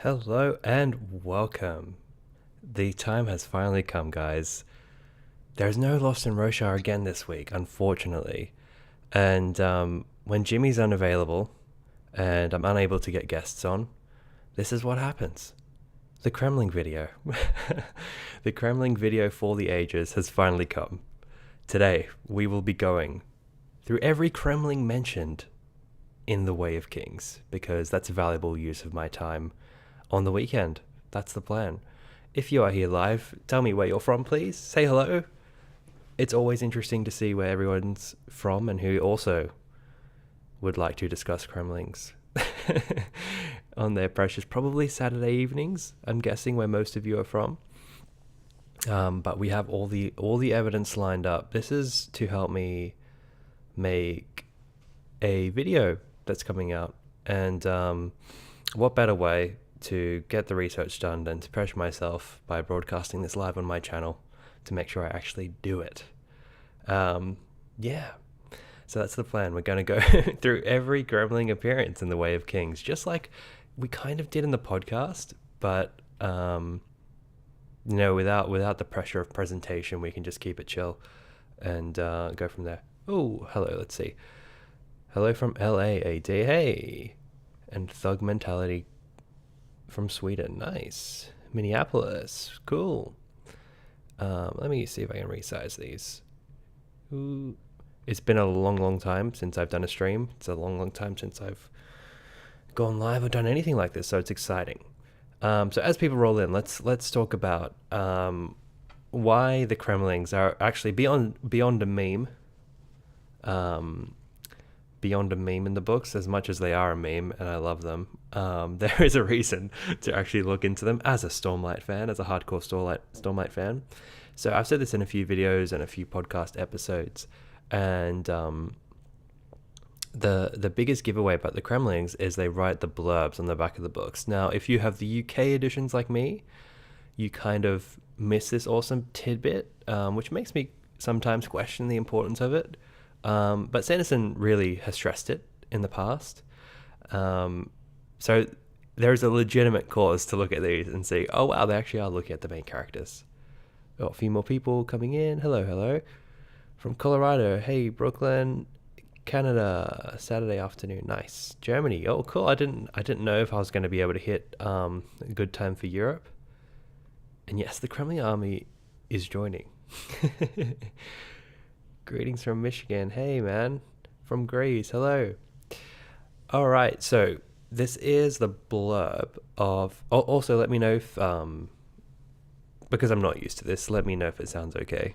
Hello and welcome. The time has finally come, guys. There's no Lost in Roshar again this week, unfortunately. And when Jimmy's unavailable and I'm unable to get guests on, this is what happens. The Cremling video. The Cremling video for the ages has finally come. Today, we will be going through every Cremling mentioned in the Way of Kings, because that's a valuable use of my time on the weekend. That's the plan. If you are here live, tell me where you're from, please. Say hello. It's always interesting to see where everyone's from and who also would like to discuss Cremlings on their precious, probably Saturday evenings, I'm guessing, where most of you are from. But we have all the evidence lined up. This is to help me make a video that's coming out. And what better way to get the research done than to pressure myself by broadcasting this live on my channel to make sure I actually do it. Yeah, so that's the plan. We're going to go through every Gremling appearance in the Way of Kings, just like we kind of did in the podcast, but without the pressure of presentation. We can just keep it chill and go from there. Oh, hello, let's see. Hello from LA, AD, hey, and Thug Mentality from Sweden, nice. Minneapolis, cool. Let me see if I can resize these. Ooh. It's been a long time since I've done a stream. It's a long time since I've gone live or done anything like this, so it's exciting. So as people roll in, let's talk about why the Cremlings are actually beyond a meme. Beyond a meme in the books, as much as they are a meme, and I love them. There is a reason to actually look into them as a Stormlight fan, as a hardcore Stormlight fan. So I've said this in a few videos and a few podcast episodes, and the biggest giveaway about the Cremlings is they write the blurbs on the back of the books. Now, if you have the UK editions like me, you kind of miss this awesome tidbit, which makes me sometimes question the importance of it. But Sanderson really has stressed it in the past. So there's a legitimate cause to look at these and see, oh wow, they actually are looking at the main characters. Oh, a few more people coming in. Hello. From Colorado. Hey, Brooklyn, Canada, Saturday afternoon. Nice. Germany. Oh, cool. I didn't know if I was going to be able to hit a good time for Europe. And yes, the Kremlin army is joining. Greetings from Michigan. Hey, man. From Greece. Hello. All right. So this is the blurb of... Oh, also, let me know if... because I'm not used to this, let me know if it sounds okay.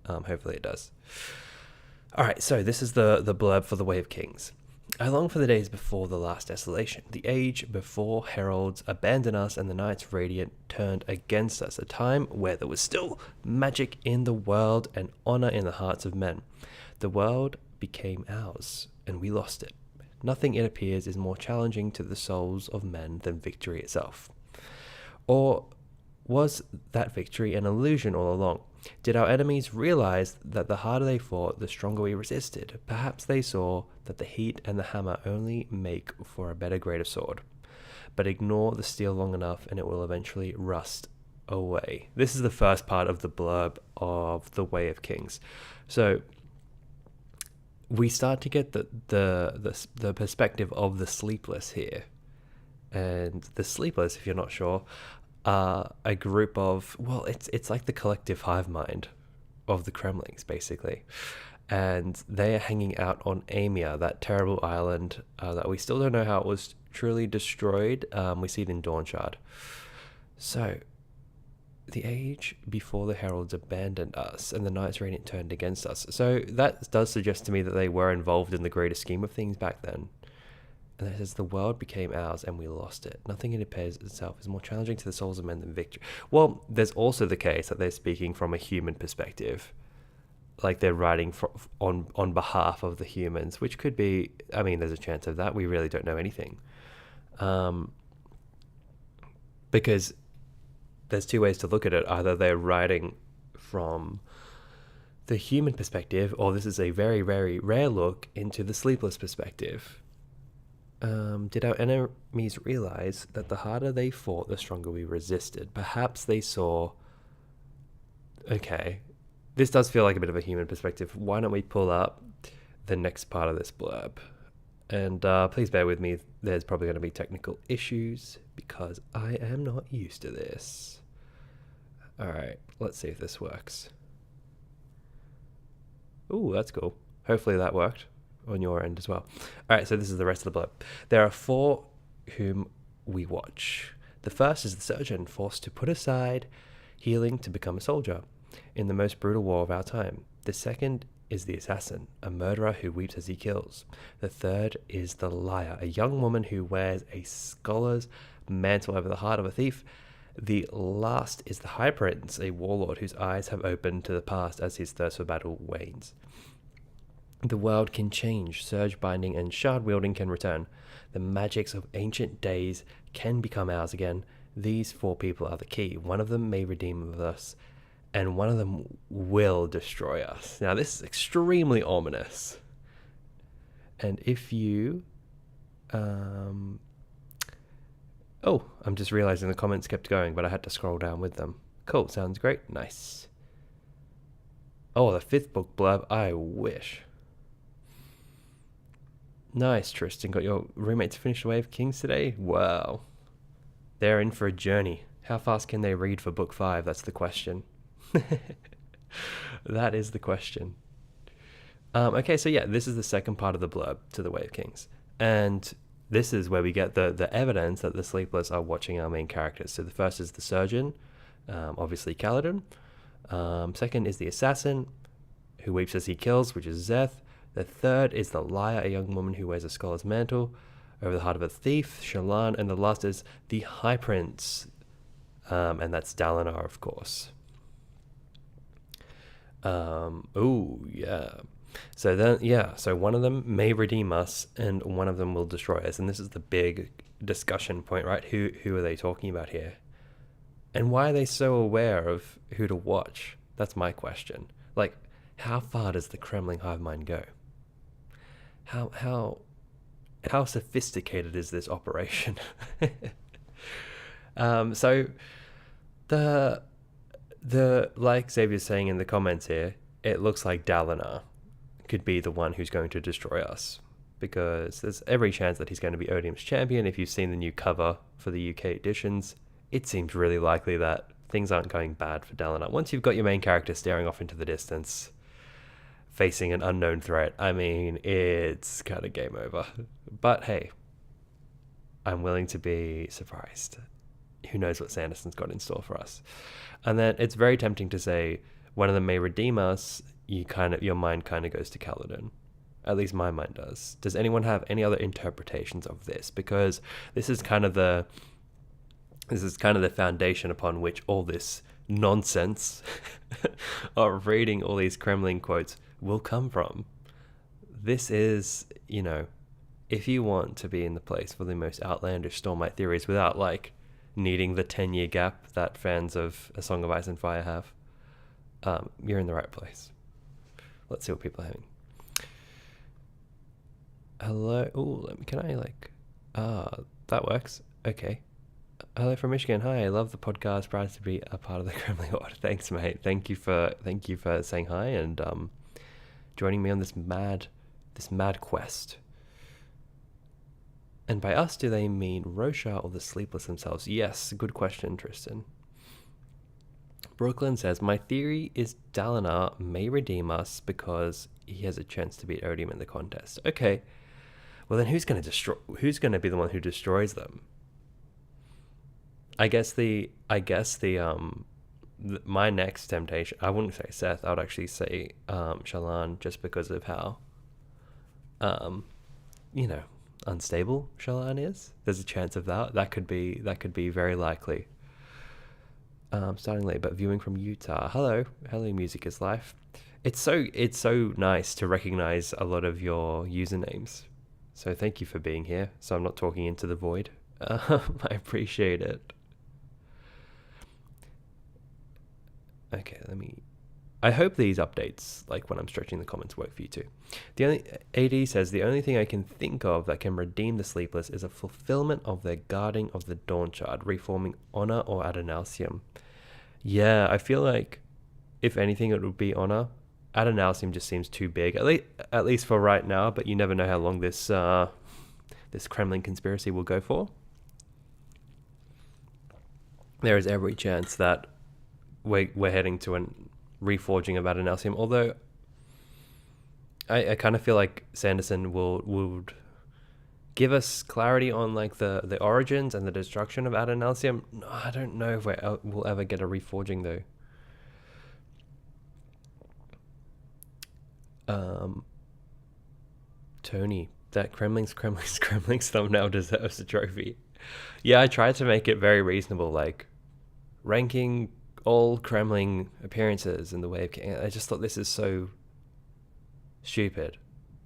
Hopefully it does. All right. So this is the blurb for the Way of Kings. I long for the days before the last desolation, the age before heralds abandoned us and the knights radiant turned against us, a time where there was still magic in the world and honor in the hearts of men. The world became ours, and we lost it. Nothing, it appears, is more challenging to the souls of men than victory itself. Or was that victory an illusion all along? Did our enemies realize that the harder they fought, the stronger we resisted? Perhaps they saw that the heat and the hammer only make for a better, greater sword. But ignore the steel long enough and it will eventually rust away. This is the first part of the blurb of the Way of Kings. So we start to get the perspective of the Sleepless here. And the Sleepless, if you're not sure, a group of, well, it's like the collective hive mind of the Cremlings, basically. And they are hanging out on Amia, that terrible island that we still don't know how it was truly destroyed. We see it in Dawnshard. So, the age before the heralds abandoned us and the Knights Radiant turned against us. So that does suggest to me that they were involved in the greater scheme of things back then. And it says, the world became ours and we lost it. Nothing it appears itself is more challenging to the souls of men than victory. Well, there's also the case that they're speaking from a human perspective. Like they're writing on behalf of the humans, which could be, I mean, there's a chance of that. We really don't know anything. Because there's two ways to look at it. Either they're writing from the human perspective, or this is a very, very rare look into the Sleepless perspective. Did our enemies realize that the harder they fought, the stronger we resisted? Perhaps they saw... Okay, this does feel like a bit of a human perspective. Why don't we pull up the next part of this blurb? And please bear with me, there's probably going to be technical issues because I am not used to this. Alright, let's see if this works. Ooh, that's cool. Hopefully that worked on your end as well. Alright, so this is the rest of the blurb. There are 4 whom we watch. The first is the surgeon, forced to put aside healing to become a soldier in the most brutal war of our time. The second is the assassin, a murderer who weeps as he kills. The third is the liar, a young woman who wears a scholar's mantle over the heart of a thief. The last is the high prince, a warlord whose eyes have opened to the past as his thirst for battle wanes. The world can change, surge binding and shard wielding can return. The magics of ancient days can become ours again. These 4 people are the key. One of them may redeem us, and one of them will destroy us. Now this is extremely ominous. And if you... Oh, I'm just realizing the comments kept going, but I had to scroll down with them. Cool, sounds great. Nice. Oh, the 5th book blurb. I wish. Nice, Tristan. Got your roommates finished Way of Kings today? Wow. They're in for a journey. How fast can they read for book 5? That's the question. That is the question. Okay, so yeah, this is the second part of the blurb to the Way of Kings. And this is where we get the evidence that the Sleepless are watching our main characters. So the first is the surgeon, obviously Kaladin. Second is the assassin, who weeps as he kills, which is Zeth. The third is the liar, a young woman who wears a scholar's mantle over the heart of a thief, Shallan. And the last is the high prince, and that's Dalinar, of course. Oh, yeah. So then, yeah, so one of them may redeem us and one of them will destroy us. And this is the big discussion point, right? Who are they talking about here? And why are they so aware of who to watch? That's my question. Like, how far does the Cremling hive mind go? How sophisticated is this operation? So the like Xavier's saying in the comments here, it looks like Dalinar could be the one who's going to destroy us, because there's every chance that he's going to be Odium's champion. If you've seen the new cover for the UK editions, it seems really likely that things aren't going bad for Dalinar. Once you've got your main character staring off into the distance, facing an unknown threat, I mean, it's kind of game over. But hey, I'm willing to be surprised. Who knows what Sanderson's got in store for us? And then it's very tempting to say one of them may redeem us. Your mind kind of goes to Kaladin. At least my mind does. Does anyone have any other interpretations of this? Because this is kind of the foundation upon which all this nonsense of reading all these Cremling quotes will come from. This is, if you want to be in the place for the most outlandish Stormlight theories without needing the 10-year gap that fans of A Song of Ice and Fire have, you're in the right place. Let's see what people are having. Hello. Oh, that works. Okay. Hello from Michigan. Hi, I love the podcast. Proud to be a part of the Kremlin Horde. Thanks, mate. Thank you for saying hi and joining me on this mad quest. And by us, do they mean Rosha or the Sleepless themselves? Yes, good question, Tristan. Brooklyn says, my theory is Dalinar may redeem us because he has a chance to beat Odium in the contest. Okay. Well, then who's going to be the one who destroys them? I guess my next temptation, I wouldn't say Seth, I would actually say Shallan, just because of how unstable Shallan is. There's a chance of that. That could be very likely. Starting late, but viewing from Utah. Hello, music is life. It's so nice to recognize a lot of your usernames. So thank you for being here. So I'm not talking into the void. I appreciate it. Okay, I hope these updates, like when I'm stretching the comments, work for you too. The only AD says the only thing I can think of that can redeem the Sleepless is a fulfillment of their guarding of the Dawn Shard, reforming Honor or Adonalsium. Yeah, I feel like if anything, it would be Honor. Adonalsium just seems too big, at least for right now. But you never know how long this this Cremling conspiracy will go for. There is every chance that we're heading to a reforging of Adonalsium, although I kind of feel like Sanderson would give us clarity on like the origins and the destruction of Adonalsium. I don't know if we'll ever get a reforging though. Tony, that Cremlings thumbnail deserves a trophy. Yeah, I tried to make it very reasonable, like ranking all Cremling appearances in the Wave King. I just thought this is so stupid.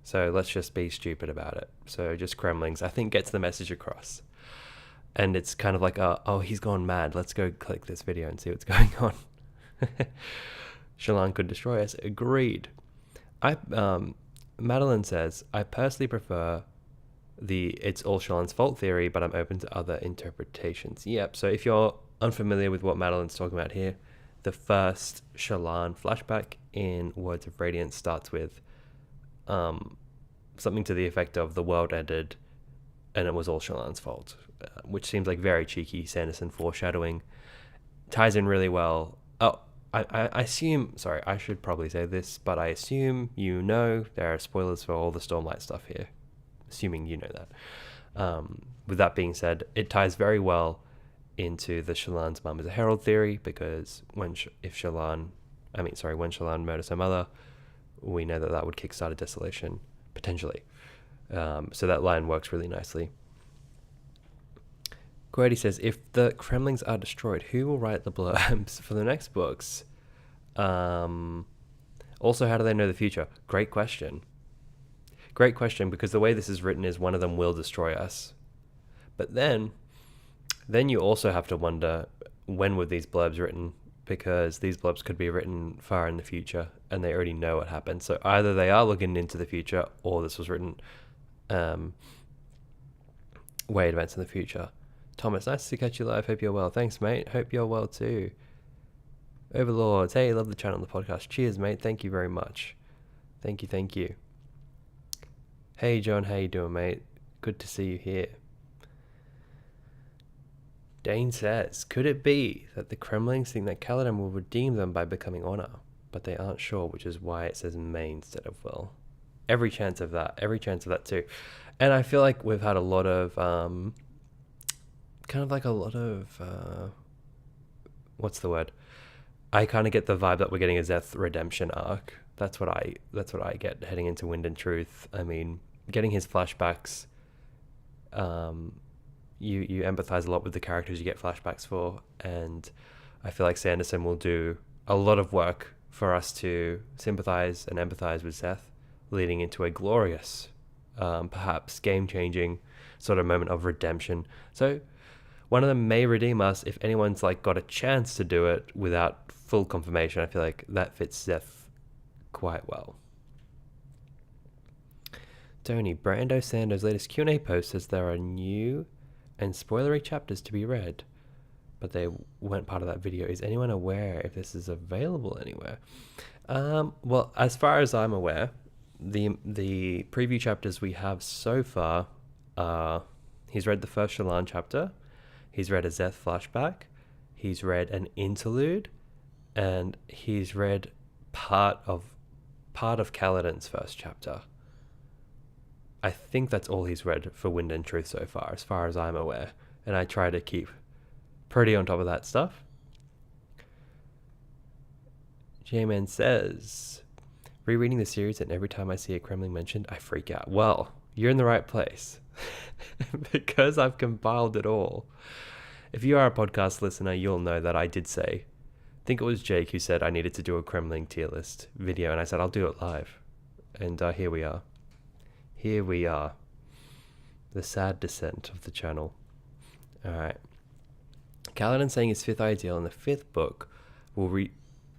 So let's just be stupid about it. So just Cremlings, I think, gets the message across. And it's kind of like, oh, he's gone mad. Let's go click this video and see what's going on. Shallan could destroy us. Agreed. Madeline says, I personally prefer the it's all Shallan's fault theory, but I'm open to other interpretations. Yep, so if you're unfamiliar with what Madeline's talking about here, the first Shallan flashback in Words of Radiance starts with something to the effect of the world ended and it was all Shallan's fault, which seems like very cheeky Sanderson foreshadowing. Ties in really well. Oh, I assume, sorry, I should probably say this, but I assume you know there are spoilers for all the Stormlight stuff here, assuming you know that. With that being said, it ties very well into the Shallan's mum is a herald theory, because when Shallan murders her mother, we know that would kickstart a desolation, potentially. So that line works really nicely. Quody says, if the Cremlings are destroyed, who will write the blurbs for the next books? Also, how do they know the future? Great question. Great question, because the way this is written is one of them will destroy us. But then you also have to wonder, when were these blurbs written? Because these blurbs could be written far in the future, and they already know what happened. So either they are looking into the future, or this was written way advanced in the future. Thomas, nice to catch you live. Hope you're well. Thanks, mate. Hope you're well too. Overlords, hey, love the channel and the podcast. Cheers, mate. Thank you very much. Thank you. Hey, John, how you doing, mate? Good to see you here. Dane says, could it be that the Cremlings think that Kaladin will redeem them by becoming Honor, but they aren't sure, which is why it says may instead of will? Every chance of that too. And I feel like we've had a lot of what's the word? I kind of get the vibe that we're getting a Zeth redemption arc. That's what I get heading into Wind and Truth. I mean, getting his flashbacks, you empathize a lot with the characters you get flashbacks for, and I feel like Sanderson will do a lot of work for us to sympathize and empathize with Zeth, leading into a glorious, perhaps game-changing sort of moment of redemption. So one of them may redeem us if anyone's like got a chance to do it without full confirmation. I feel like that fits Zeth quite well. Tony, Brando Sando's latest Q&A post says there are new and spoilery chapters to be read, but they weren't part of that video. Is anyone aware if this is available anywhere? Well, as far as I'm aware, the preview chapters we have so far are, he's read the first Shallan chapter, he's read a Zeth flashback, he's read an interlude, and he's read part of Kaladin's first chapter. I think that's all he's read for Wind and Truth so far, as far as I'm aware. And I try to keep pretty on top of that stuff. J-Man says, rereading the series, and every time I see a Cremling mentioned, I freak out. Well, you're in the right place. Because I've compiled it all. If you are a podcast listener, you'll know that I did say, I think it was Jake who said I needed to do a Cremling tier list video, and I said I'll do it live. And here we are. Here we are. The sad descent of the channel. Alright. Kaladin saying his fifth ideal in the fifth book will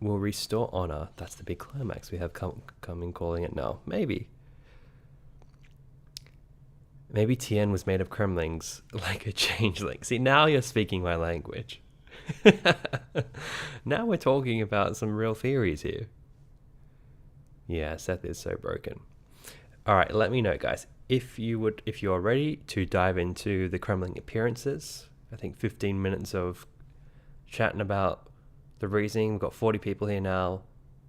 will restore honor. That's the big climax we have coming calling it now. Maybe Tien was made of cremlings, like a changeling. See, now you're speaking my language. Now we're talking about some real theories here. Yeah, Seth is so broken. All right, let me know, guys, if you're ready to dive into the Cremling appearances. I think 15 minutes of chatting about the reasoning. We've got 40 people here now.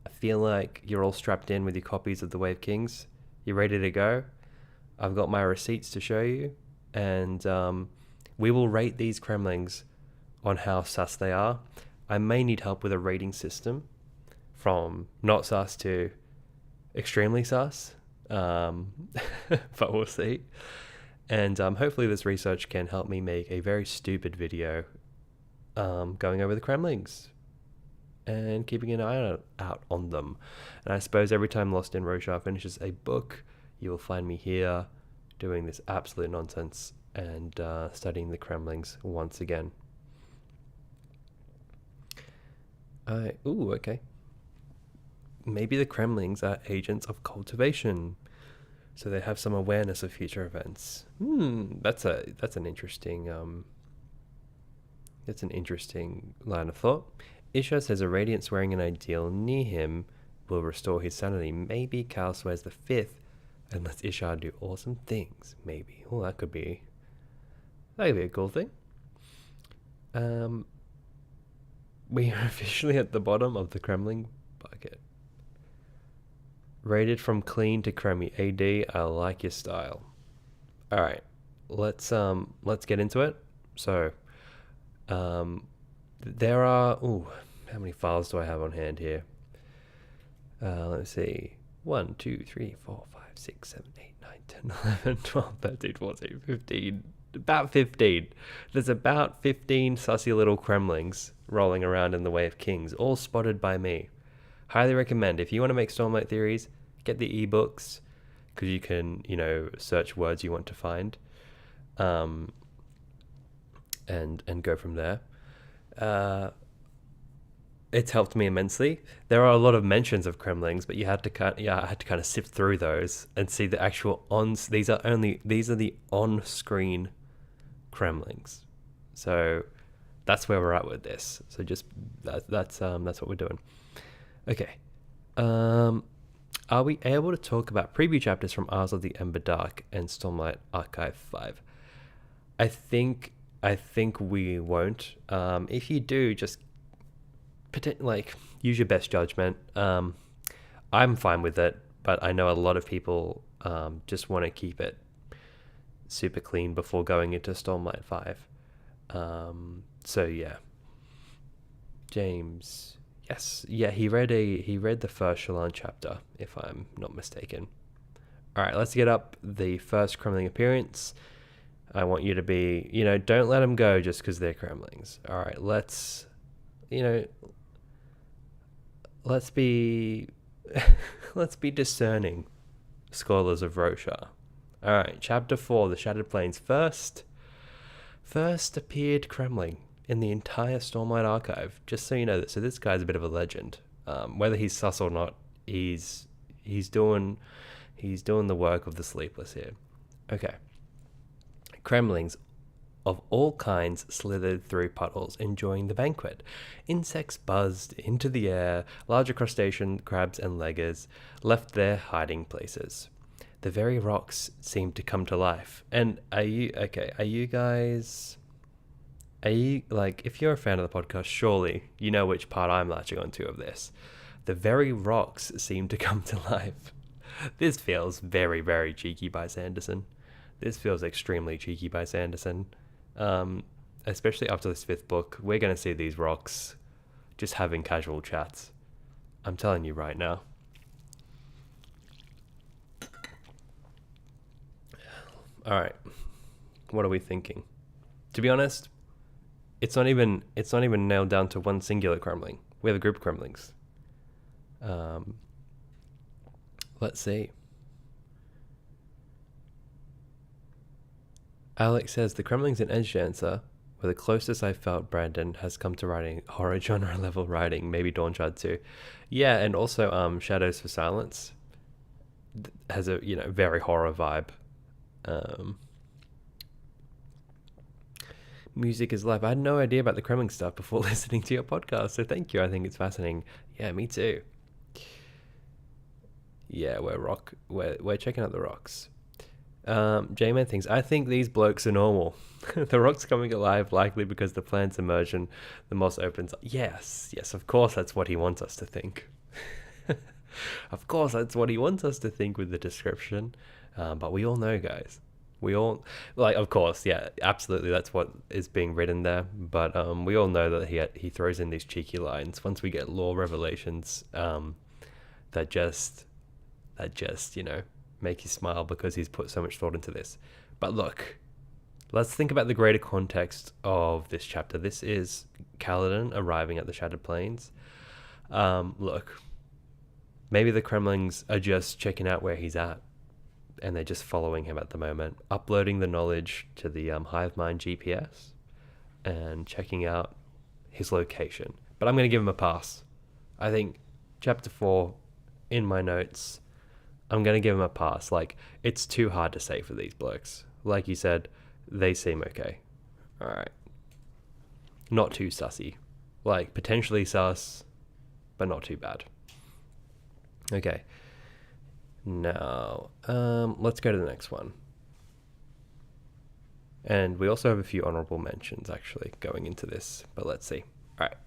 I feel like you're all strapped in with your copies of the Wave Kings. You're ready to go. I've got my receipts to show you, and we will rate these Cremlings on how sus they are. I may need help with a rating system from not sus to extremely sus, but we'll see. And hopefully this research can help me make a very stupid video going over the Cremlings and keeping an eye out on them. And I suppose every time Lost in Roshar finishes a book, you will find me here doing this absolute nonsense and studying the Cremlings once again. Okay. Maybe the Cremlings are agents of cultivation, so they have some awareness of future events. That's an interesting line of thought. Isha says a radiance wearing an ideal near him will restore his sanity. Maybe Cal swears the fifth and lets Ishar do awesome things. Maybe. Oh, that could be a cool thing. We are officially at the bottom of the Kremling bucket. Rated from clean to crummy. AD, I like your style. All right, let's get into it. So, there are how many files do I have on hand here? Let's see. 1, 2, 3, 4, 5, 6, 7, 8, 9, 10, 11, 12, 13, 14, 15. About 15. There's about 15 sussy little Kremlings rolling around in the Way of Kings, all spotted by me. Highly recommend. If you want to make Stormlight theories, get the ebooks, because you can, search words you want to find, and go from there. It's helped me immensely. There are a lot of mentions of Kremlings, but I had to kind of sift through those and see the actual these are the on-screen Kremlings. So that's where we're at with this. So just that's what we're doing. Okay. Are we able to talk about preview chapters from Isles of the Ember Dark and Stormlight Archive 5? I think we won't. If you do, just use your best judgment. I'm fine with it, but I know a lot of people just want to keep it super clean before going into Stormlight 5. So yeah. James, yes, yeah, he read the first Shallan chapter, if I'm not mistaken. All right, let's get up the first Kremling appearance. I want you to be, don't let them go just because they're Kremlings. All right, let's be discerning scholars of Roshar. All right, chapter 4, the Shattered Plains. First appeared Kremling in the entire Stormlight Archive. Just so you know that. So this guy's a bit of a legend. Whether he's sus or not, he's doing the work of the Sleepless here. Okay. Kremlings of all kinds slithered through puddles, enjoying the banquet. Insects buzzed into the air. Larger crustacean, crabs and leggers left their hiding places. The very rocks seemed to come to life. And if you're a fan of the podcast, surely you know which part I'm latching onto of this. The very rocks seem to come to life. This feels very, very cheeky by Sanderson. This feels extremely cheeky by Sanderson. Especially after this 5th book, we're going to see these rocks just having casual chats. I'm telling you right now. All right, what are we thinking? To be honest, it's not even nailed down to one singular Kremling. We have a group of Kremlings. Let's see. Alex says the Kremlings in Edge Dancer Well, the closest I felt Brandon has come to writing horror genre level writing, maybe Dawnshard too. Yeah, and also Shadows for Silence has a very horror vibe. Um, Music is life. I had no idea about the Kremling stuff before listening to your podcast, so thank you. I think it's fascinating. Yeah, me too. Yeah, we're checking out the rocks. J-Man thinks, I think these blokes are normal. The rock's coming alive, likely because the plant's immersion, the moss opens up. Yes, of course that's what he wants us to think. Of course that's what he wants us to think with the description. But we all know, guys. We all, of course, yeah, absolutely, that's what is being written there. But we all know that he throws in these cheeky lines once we get lore revelations that just make you smile because he's put so much thought into this. But look, let's think about the greater context of this chapter. This is Kaladin arriving at the Shattered Plains. Look, maybe the Cremlings are just checking out where he's at, and they're just following him at the moment, uploading the knowledge to the Hive Mind GPS and checking out his location. But I'm going to give him a pass. I think chapter 4, in my notes, I'm going to give him a pass. It's too hard to say for these blokes. Like you said, they seem okay. All right. Not too sussy. Potentially sus, but not too bad. Okay. Now, let's go to the next one. And we also have a few honorable mentions, actually, going into this. But let's see. All right.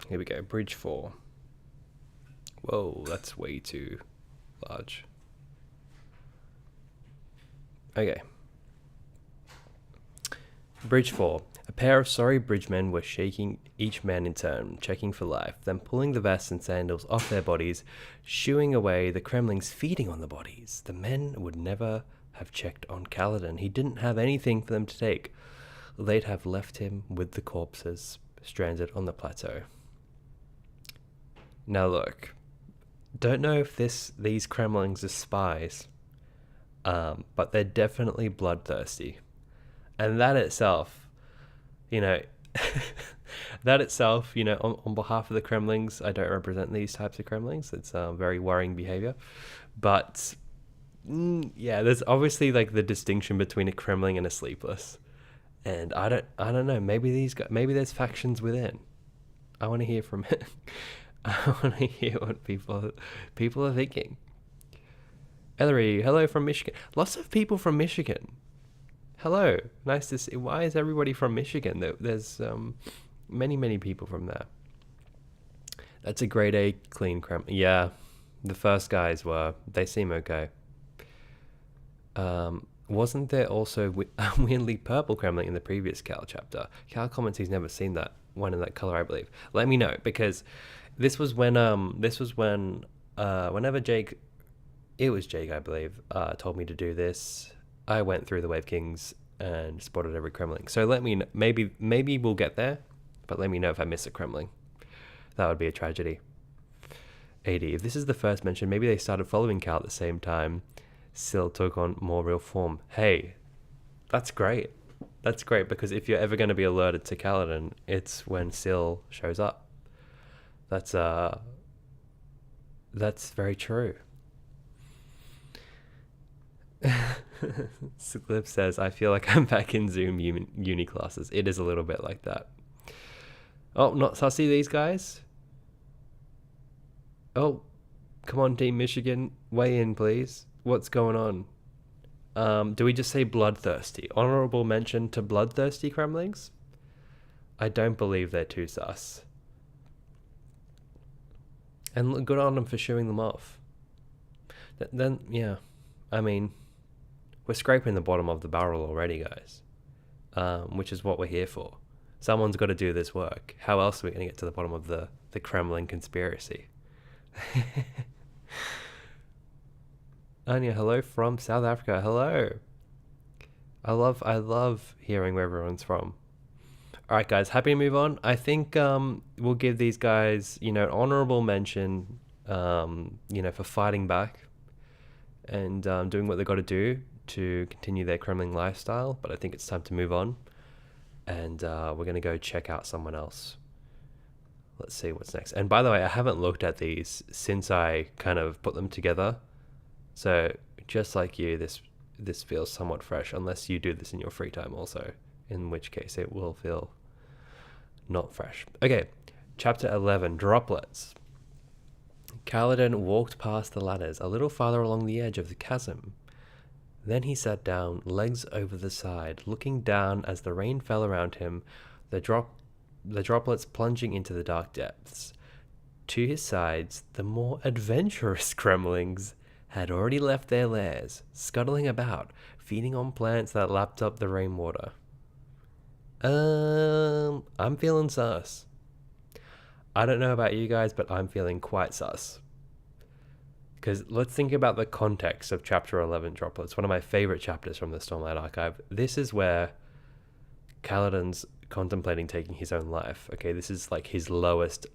Here we go. Bridge 4. Whoa, that's way too large. Okay. Bridge 4. A pair of sorry bridgemen were shaking each man in turn, checking for life, then pulling the vests and sandals off their bodies, shooing away the Cremlings feeding on the bodies. The men would never have checked on Kaladin. He didn't have anything for them to take. They'd have left him with the corpses stranded on the plateau. Now look, don't know if these Cremlings are spies, but they're definitely bloodthirsty. And that itself, on behalf of the Cremlings, I don't represent these types of Cremlings. It's very worrying behavior. But, there's obviously the distinction between a Cremling and a Sleepless. And I don't know, maybe there's factions within. I want to hear from it. I want to hear what people are thinking. Ellery, hello from Michigan. Lots of people from Michigan. Hello, nice to see. Why is everybody from Michigan? There's many people from there. That's a grade A clean creme. Yeah, the first guys were. They seem okay. Wasn't there also a weirdly purple Kremling in the previous Cal chapter? Cal comments he's never seen that one in that color, I believe. Let me know, because this was when whenever Jake, it was Jake, I believe, told me to do this, I went through the Wave Kings and spotted every Kremling. So let me know, maybe we'll get there, but let me know if I miss a Kremling. That would be a tragedy. AD, if this is the first mention, maybe they started following Cal at the same time Syl took on more real form. Hey, that's great. That's great, because if you're ever going to be alerted to Kaladin, it's when Syl shows up. That's very true. Clip says, I feel like I'm back in Zoom uni classes. It is a little bit like that. Oh, not sussy, these guys? Oh, come on, Team Michigan, weigh in, please. What's going on? Do we just say bloodthirsty? Honorable mention to bloodthirsty Kremlings? I don't believe they're too sus. And look, good on them for shooing them off. Then, yeah, I mean, we're scraping the bottom of the barrel already, guys. Which is what we're here for. Someone's got to do this work. How else are we going to get to the bottom of the Kremlin conspiracy? Anya, hello from South Africa. Hello. I love hearing where everyone's from. All right, guys, happy to move on. I think we'll give these guys, an honorable mention, for fighting back. and doing what they got to do to continue their Kremling lifestyle, but I think it's time to move on, and we're going to go check out someone else. Let's see what's next. And by the way, I haven't looked at these since I kind of put them together, so just like you, this feels somewhat fresh, unless you do this in your free time also, in which case it will feel not fresh. Okay, chapter 11, Droplets. Kaladin walked past the ladders a little farther along the edge of the chasm. Then he sat down, legs over the side, looking down as the rain fell around him, the droplets plunging into the dark depths. To his sides, the more adventurous Cremlings had already left their lairs, scuttling about, feeding on plants that lapped up the rainwater. I'm feeling sus. I don't know about you guys, but I'm feeling quite sus. Because let's think about the context of Chapter 11, Droplets, one of my favorite chapters from the Stormlight Archive. This is where Kaladin's contemplating taking his own life. Okay, this is like his lowest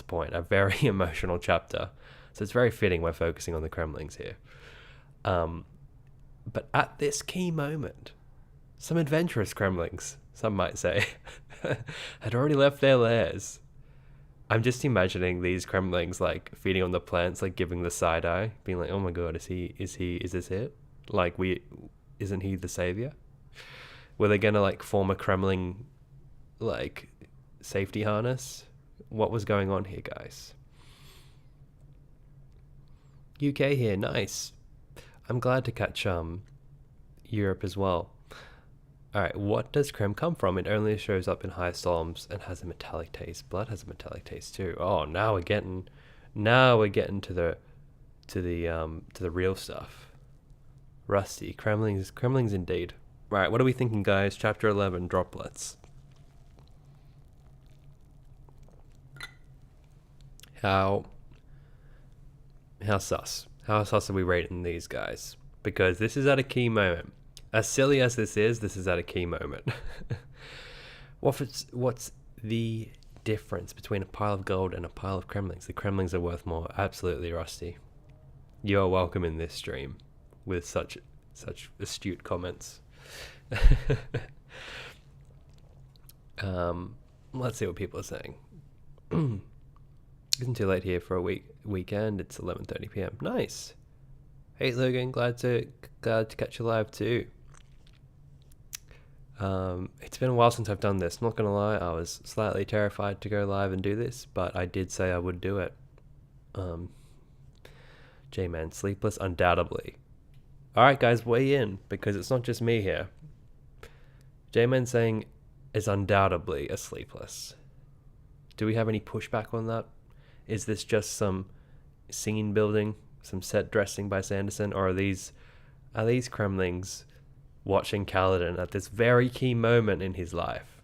point, a very emotional chapter. So it's very fitting we're focusing on the Cremlings here. But at this key moment, some adventurous Cremlings, some might say, had already left their lairs. I'm just imagining these Cremlings like feeding on the plants, like giving the side eye, being like, "Oh my god, is this it? Like isn't he the savior?" Were they gonna like form a Cremling like safety harness? What was going on here, guys? UK here, nice. I'm glad to catch Europe as well. Alright, what does Crem come from? It only shows up in high storms and has a metallic taste. Blood has a metallic taste too. Oh, now we're getting to the real stuff. Rusty, Cremlings indeed. Right, what are we thinking, guys? Chapter 11, Droplets. How sus? How sus are we rating these guys? Because this is at a key moment. As silly as this is at a key moment. What's the difference between a pile of gold and a pile of Cremlings? The Cremlings are worth more. Absolutely, Rusty. You're welcome in this stream with such astute comments. Let's see what people are saying. Isn't too late here for a weekend. It's 11:30 p.m. Nice. Hey Logan, glad to catch you live too. It's been a while since I've done this. Not gonna lie, I was slightly terrified to go live and do this, but I did say I would do it. J-Man, sleepless, undoubtedly. Alright guys, weigh in, because it's not just me here. J-Man saying is undoubtedly a sleepless. Do we have any pushback on that? Is this just some scene building, some set dressing by Sanderson, or are these Cremlings watching Kaladin at this very key moment in his life?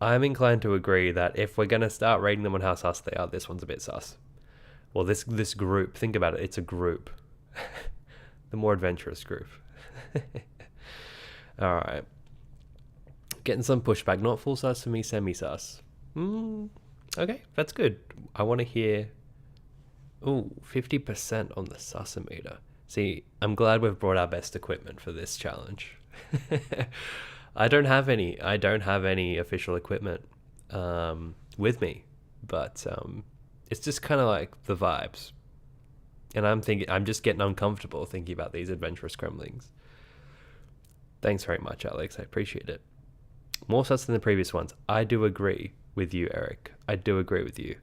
I'm inclined to agree that if we're going to start rating them on how sus they are, this one's a bit sus. Well, this group, think about it, it's a group. The more adventurous group. Alright. Getting some pushback, not full sus for me, semi-sus. Okay, that's good. I want to hear... Ooh, 50% on the susometer. See, I'm glad we've brought our best equipment for this challenge. I don't have any official equipment with me, but it's just kind of like the vibes. And I'm just getting uncomfortable thinking about these adventurous Cremlings. Thanks very much, Alex. I appreciate it. More sus than the previous ones. I do agree with you, Eric. I do agree with you.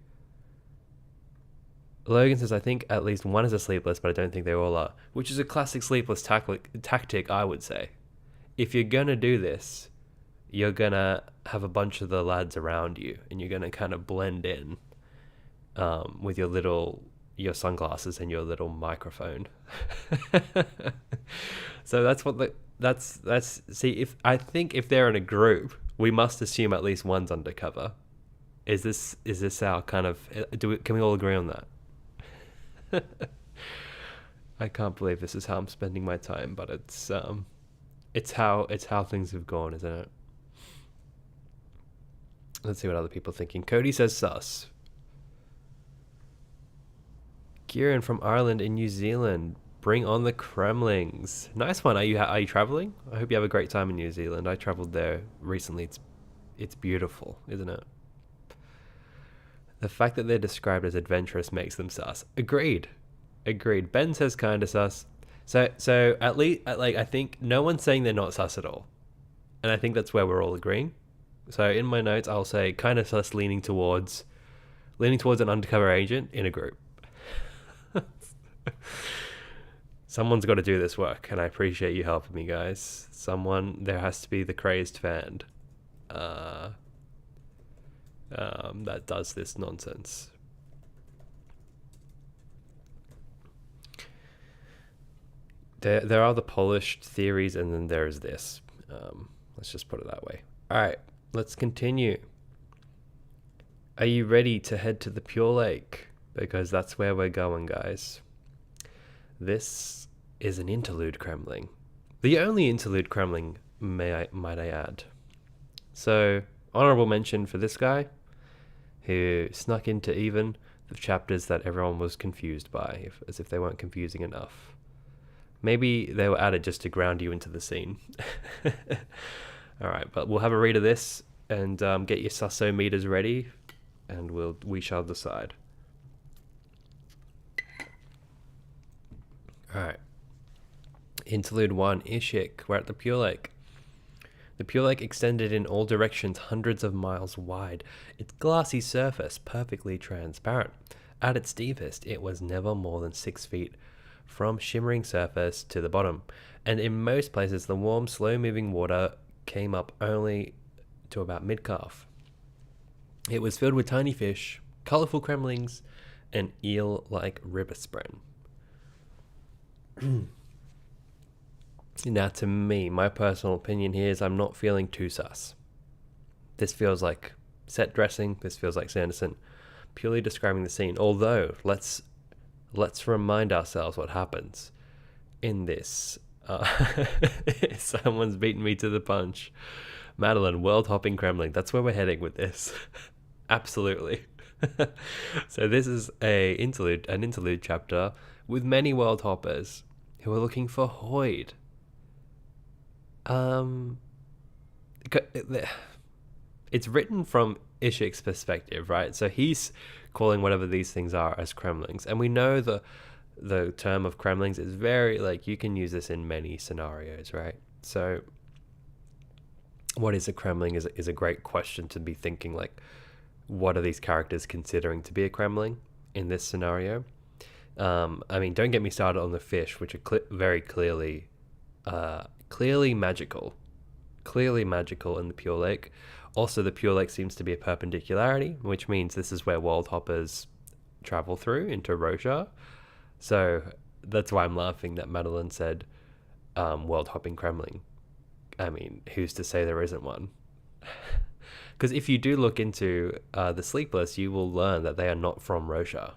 Logan says, I think at least one is a sleepless, but I don't think they all are. Which is a classic sleepless tactic, I would say. If you're going to do this, you're going to have a bunch of the lads around you, and you're going to kind of blend in with your sunglasses and your little microphone. So I think if they're in a group, we must assume at least one's undercover. Is this our kind of... can we all agree on that? I can't believe this is how I'm spending my time, but it's how things have gone, isn't it? Let's see what other people are thinking. Cody says sus. Kieran from Ireland in New Zealand. bring on the Cremlings. Nice one. Are you traveling? I hope you have a great time in New Zealand. I traveled there recently. It's beautiful, isn't it? The fact that they're described as adventurous makes them sus. Agreed. Ben says kind of sus. So at least I think no one's saying they're not sus at all, and I think that's where we're all agreeing. So in my notes, I'll say kind of sus, leaning towards an undercover agent in a group. Someone's got to do this work, and I appreciate you helping me, guys. There has to be the crazed fan that does this nonsense. There are the polished theories, and then there's this. Let's just put it that way. All right, let's continue. Are you ready to head to the Pure Lake? Because that's where we're going, guys. This is an interlude Cremling. The only interlude Cremling, might I add. So, honorable mention for this guy, who snuck into even the chapters that everyone was confused by, as if they weren't confusing enough. Maybe they were added just to ground you into the scene. Alright, but we'll have a read of this, and get your susso meters ready, and we shall decide. Alright. Interlude 1, Ishik. We're at the Pure Lake. The Pure Lake extended in all directions, hundreds of miles wide, its glassy surface perfectly transparent. At its deepest, it was never more than 6 feet from shimmering surface to the bottom, and in most places the warm, slow-moving water came up only to about mid-calf. It was filled with tiny fish, colourful cremlings, and eel-like ribbespren. Now, to me, my personal opinion here is I'm not feeling too sus. This feels like set dressing. This feels like Sanderson purely describing the scene. Although, let's remind ourselves what happens in this. Someone's beaten me to the punch. Madeline, world-hopping Kremling. That's where we're heading with this. Absolutely. So this is an interlude chapter with many world hoppers who are looking for Hoid. It's written from Ishik's perspective, right? So he's calling whatever these things are as Cremlings, and we know the term of Cremlings is very, like, you can use this in many scenarios, right? So what is a Cremling is a great question to be thinking, like, what are these characters considering to be a Cremling in this scenario? I mean, don't get me started on the fish, which are very clearly magical in the Pure Lake. Also, the Pure Lake seems to be a perpendicularity, which means this is where world hoppers travel through into Roshar. So that's why I'm laughing that Madeline said world hopping Kremling. I mean, who's to say there isn't one? Because if you do look into the Sleepless, you will learn that they are not from Roshar,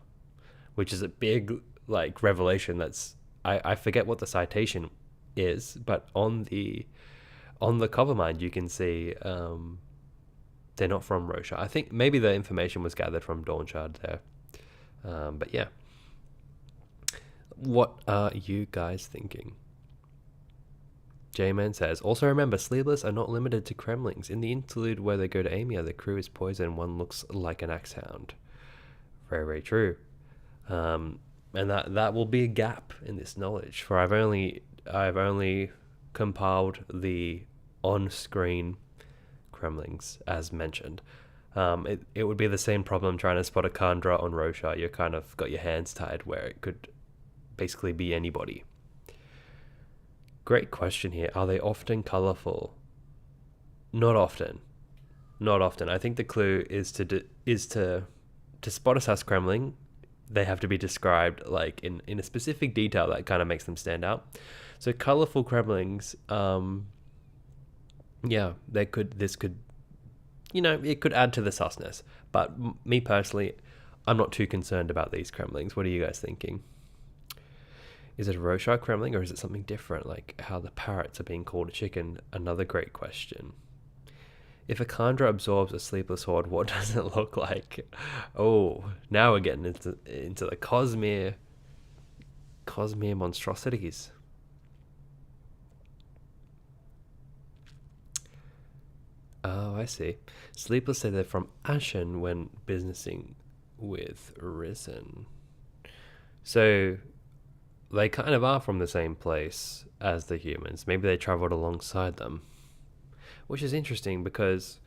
which is a big, like, revelation. That's I forget what the citation is, but on the Covermind you can see they're not from Roshar. I think maybe the information was gathered from Dawnshard there. But yeah. What are you guys thinking? J-Man says, also remember, Sleeveless are not limited to Kremlings. In the interlude where they go to Amia, the crew is poisoned. One looks like an axe hound. Very, very true. And that will be a gap in this knowledge, for I've only compiled the on-screen Kremlings as mentioned. It would be the same problem trying to spot a Kandra on Roshar. You kind of got your hands tied where it could basically be anybody. Great question here. Are they often colourful? Not often. I think the clue is to spot a sus Kremling. They have to be described like in a specific detail that kind of makes them stand out. So colourful Kremlings, yeah, it could add to the susness. But me personally, I'm not too concerned about these Kremlings. What are you guys thinking? Is it a Roshar Kremling, or is it something different, like how the parrots are being called a chicken? Another great question. If a Kandra absorbs a sleepless horde, what does it look like? Oh, now we're getting into the Cosmere Cosmere monstrosities. Oh, I see. Sleepless say they're from Ashen when businessing with Risen. So they kind of are from the same place as the humans. Maybe they traveled alongside them. Which is interesting because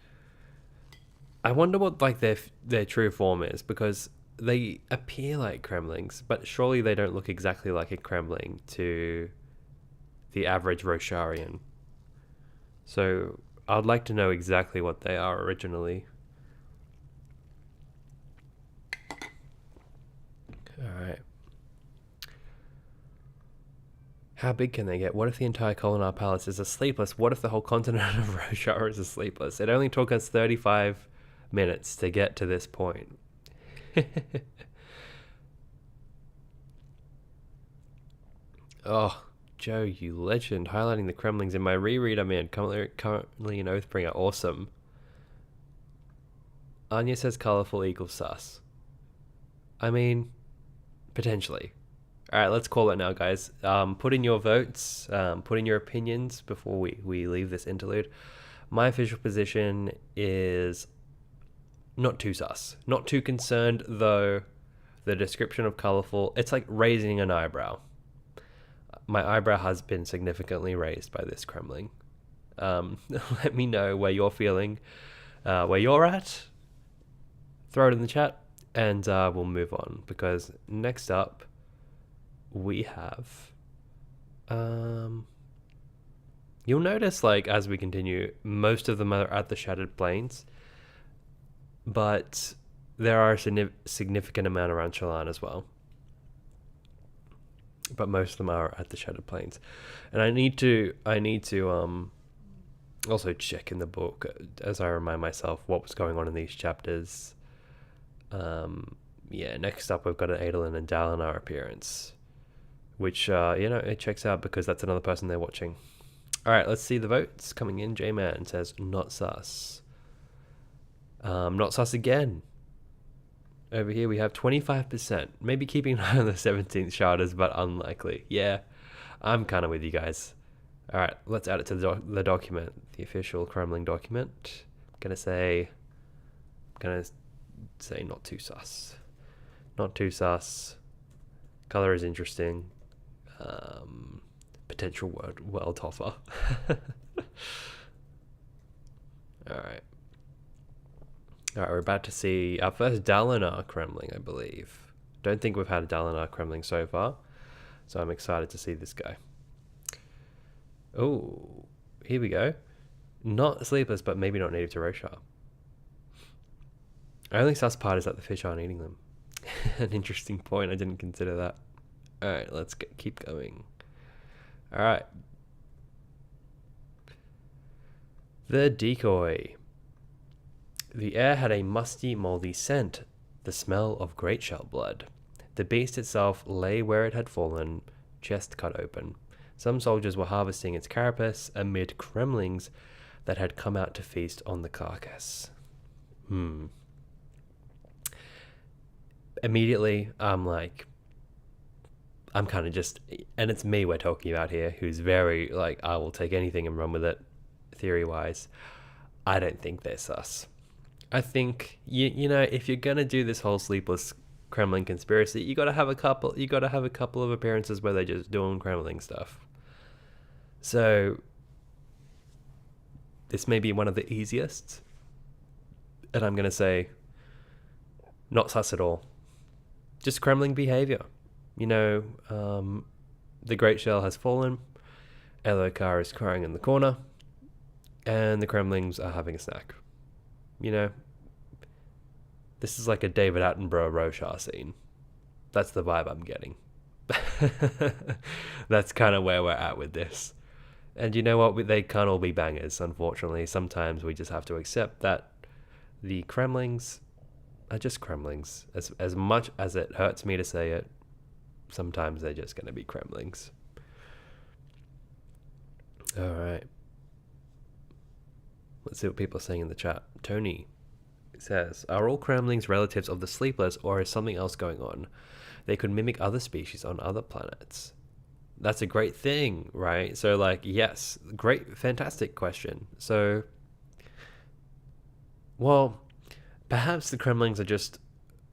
I wonder what like their true form is, because they appear like Cremlings, but surely they don't look exactly like a Cremling to the average Rosharian. So I'd like to know exactly what they are originally. Alright. How big can they get? What if the entire Kolinar Palace is a sleepless? What if the whole continent of Roshar is a sleepless? It only took us 35 minutes to get to this point. Oh, Joe, you legend. Highlighting the Cremlings in my reread I'm in. Currently an Oathbringer. Awesome. Anya says colourful equals sus. I mean, potentially. Alright, let's call it now, guys. Put in your votes, put in your opinions before we leave this interlude. My official position is not too sus. Not too concerned, though. The description of colourful, it's like raising an eyebrow. My eyebrow has been significantly raised by this Cremling. Let me know where you're feeling, where you're at. Throw it in the chat, and we'll move on, because next up we have you'll notice, like, as we continue, most of them are at the Shattered Plains, but there are a significant amount around Shallan as well, but most of them are at the Shattered Plains. And I need to also check in the book as I remind myself what was going on in these chapters. Yeah, next up we've got an Adolin and Dalinar appearance, which, it checks out because that's another person they're watching. Alright, let's see the votes coming in. J-Man says, not sus. Not sus again. Over here we have 25%. Maybe keeping an eye on the 17th Sharders, but unlikely. Yeah, I'm kind of with you guys. Alright, let's add it to the document. The official Cremling document. Gonna say not too sus. Not too sus. Color is interesting. Potential world offer. Alright, we're about to see our first Dalinar Cremling, I believe. Don't think we've had a Dalinar Cremling so far, so I'm excited to see this guy. Oh, here we go. Not sleepless, but maybe not native to Roshar. Only sus part is that the fish aren't eating them. An interesting point, I didn't consider that. Alright, let's keep going. Alright. The decoy. The air had a musty, moldy scent, the smell of great shell blood. The beast itself lay where it had fallen, chest cut open. Some soldiers were harvesting its carapace amid Cremlings that had come out to feast on the carcass. Immediately, I'm kind of just, and it's me we're talking about here, who's very, like, I will take anything and run with it, theory-wise. I don't think they're sus. I think, you know, if you're going to do this whole sleepless Kremling conspiracy, you got to have a couple of appearances where they're just doing Kremling stuff. So, this may be one of the easiest, and I'm going to say, not sus at all. Just Kremling behavior. You know, the Great Shell has fallen, Elokar is crying in the corner, and the Kremlings are having a snack. You know, this is like a David Attenborough Roshar scene. That's the vibe I'm getting. That's kind of where we're at with this. And you know what? They can't all be bangers, unfortunately. Sometimes we just have to accept that the Kremlings are just Kremlings. As much as it hurts me to say it, sometimes they're just going to be Kremlings. Alright. Let's see what people are saying in the chat. Tony says, are all Kremlings relatives of the Sleepless, or is something else going on? they could mimic other species on other planets. That's a great thing, right? So, like, yes, great, fantastic question. So, well, perhaps the Cremlings are just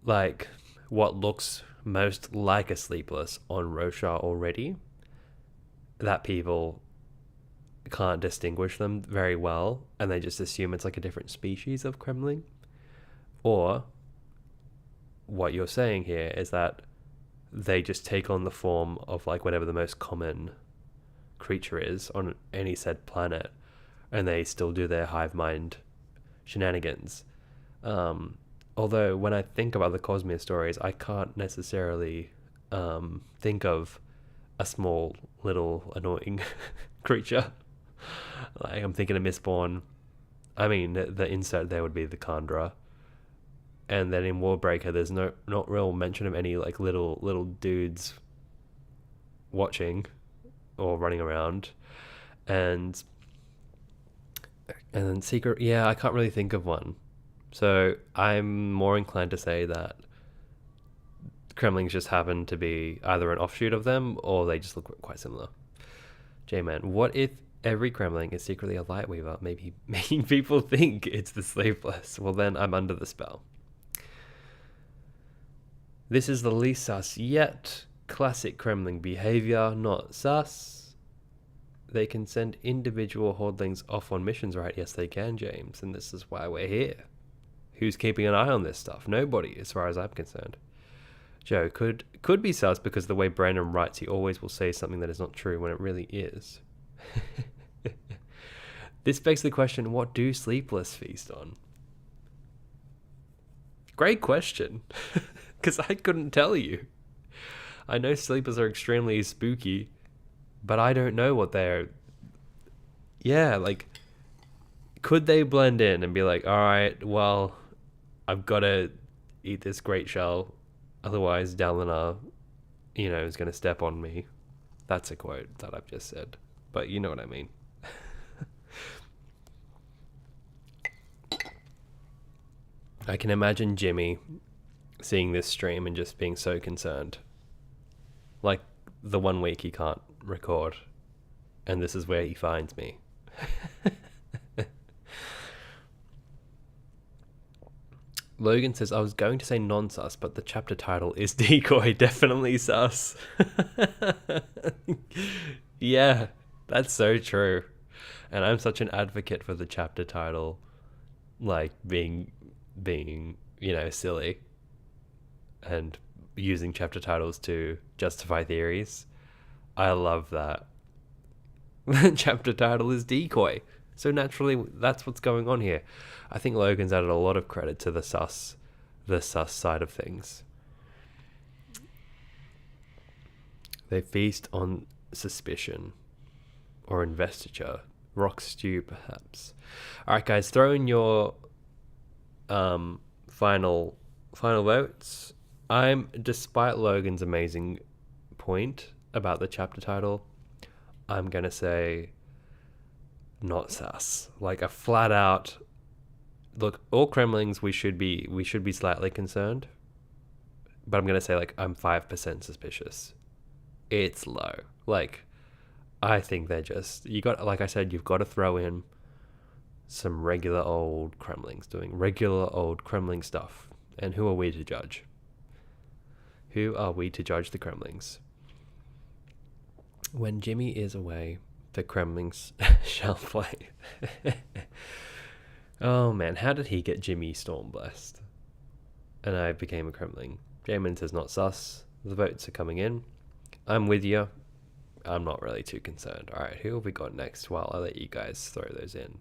like what looks most like a sleepless on Roshar already, that people can't distinguish them very well, and they just assume it's like a different species of Cremling. Or what you're saying here is that they just take on the form of like whatever the most common creature is on any said planet, and they still do their hive mind shenanigans. Although when I think about the Cosmere stories, I can't necessarily think of a small little annoying creature. Like, I'm thinking of Mistborn. I mean, the insert there would be the Kandra. And then in Warbreaker, there's not real mention of any like little dudes watching or running around. And then Secret, yeah, I can't really think of one. So I'm more inclined to say that Cremlings just happen to be either an offshoot of them or they just look quite similar. J-Man, what if every Cremling is secretly a Lightweaver, maybe making people think it's the Sleepless? Well, then I'm under the spell. This is the least sus yet. Classic Cremling behavior, not sus. They can send individual Hordlings off on missions, right? Yes, they can, James, and this is why we're here. Who's keeping an eye on this stuff? Nobody, as far as I'm concerned. Joe, could be sus because the way Brandon writes, he always will say something that is not true when it really is. This begs the question, what do Sleepless feast on? Great question, because I couldn't tell you. I know Sleepers are extremely spooky, but I don't know what they're... Yeah, like, could they blend in and be like, alright, well, I've got to eat this great shell, otherwise Dalinar, is going to step on me. That's a quote that I've just said, but you know what I mean. I can imagine Jimmy seeing this stream and just being so concerned. Like, the 1 week he can't record, and this is where he finds me. Logan says, I was going to say non-sus, but the chapter title is Decoy. Definitely sus. Yeah, that's so true. And I'm such an advocate for the chapter title, like, being silly. And using chapter titles to justify theories. I love that. The chapter title is Decoy. So naturally, that's what's going on here. I think Logan's added a lot of credit to the sus side of things. They feast on suspicion or investiture. Rock stew, perhaps. All right, guys, throw in your final votes. Despite Logan's amazing point about the chapter title, I'm gonna say not sus. Like a flat out look, all Cremlings we should be slightly concerned, but I'm gonna say like I'm 5% suspicious. It's low. Like, I think they're just, like I said, you've got to throw in some regular old Cremlings doing regular old Cremling stuff. And who are we to judge? Who are we to judge the Cremlings? When Jimmy is away, the Cremlings shall play. Oh man, how did he get Jimmy Stormblessed? And I became a Cremling. Jamin says not sus. The votes are coming in. I'm with you. I'm not really too concerned. Alright, who have we got next? Well, I'll let you guys throw those in.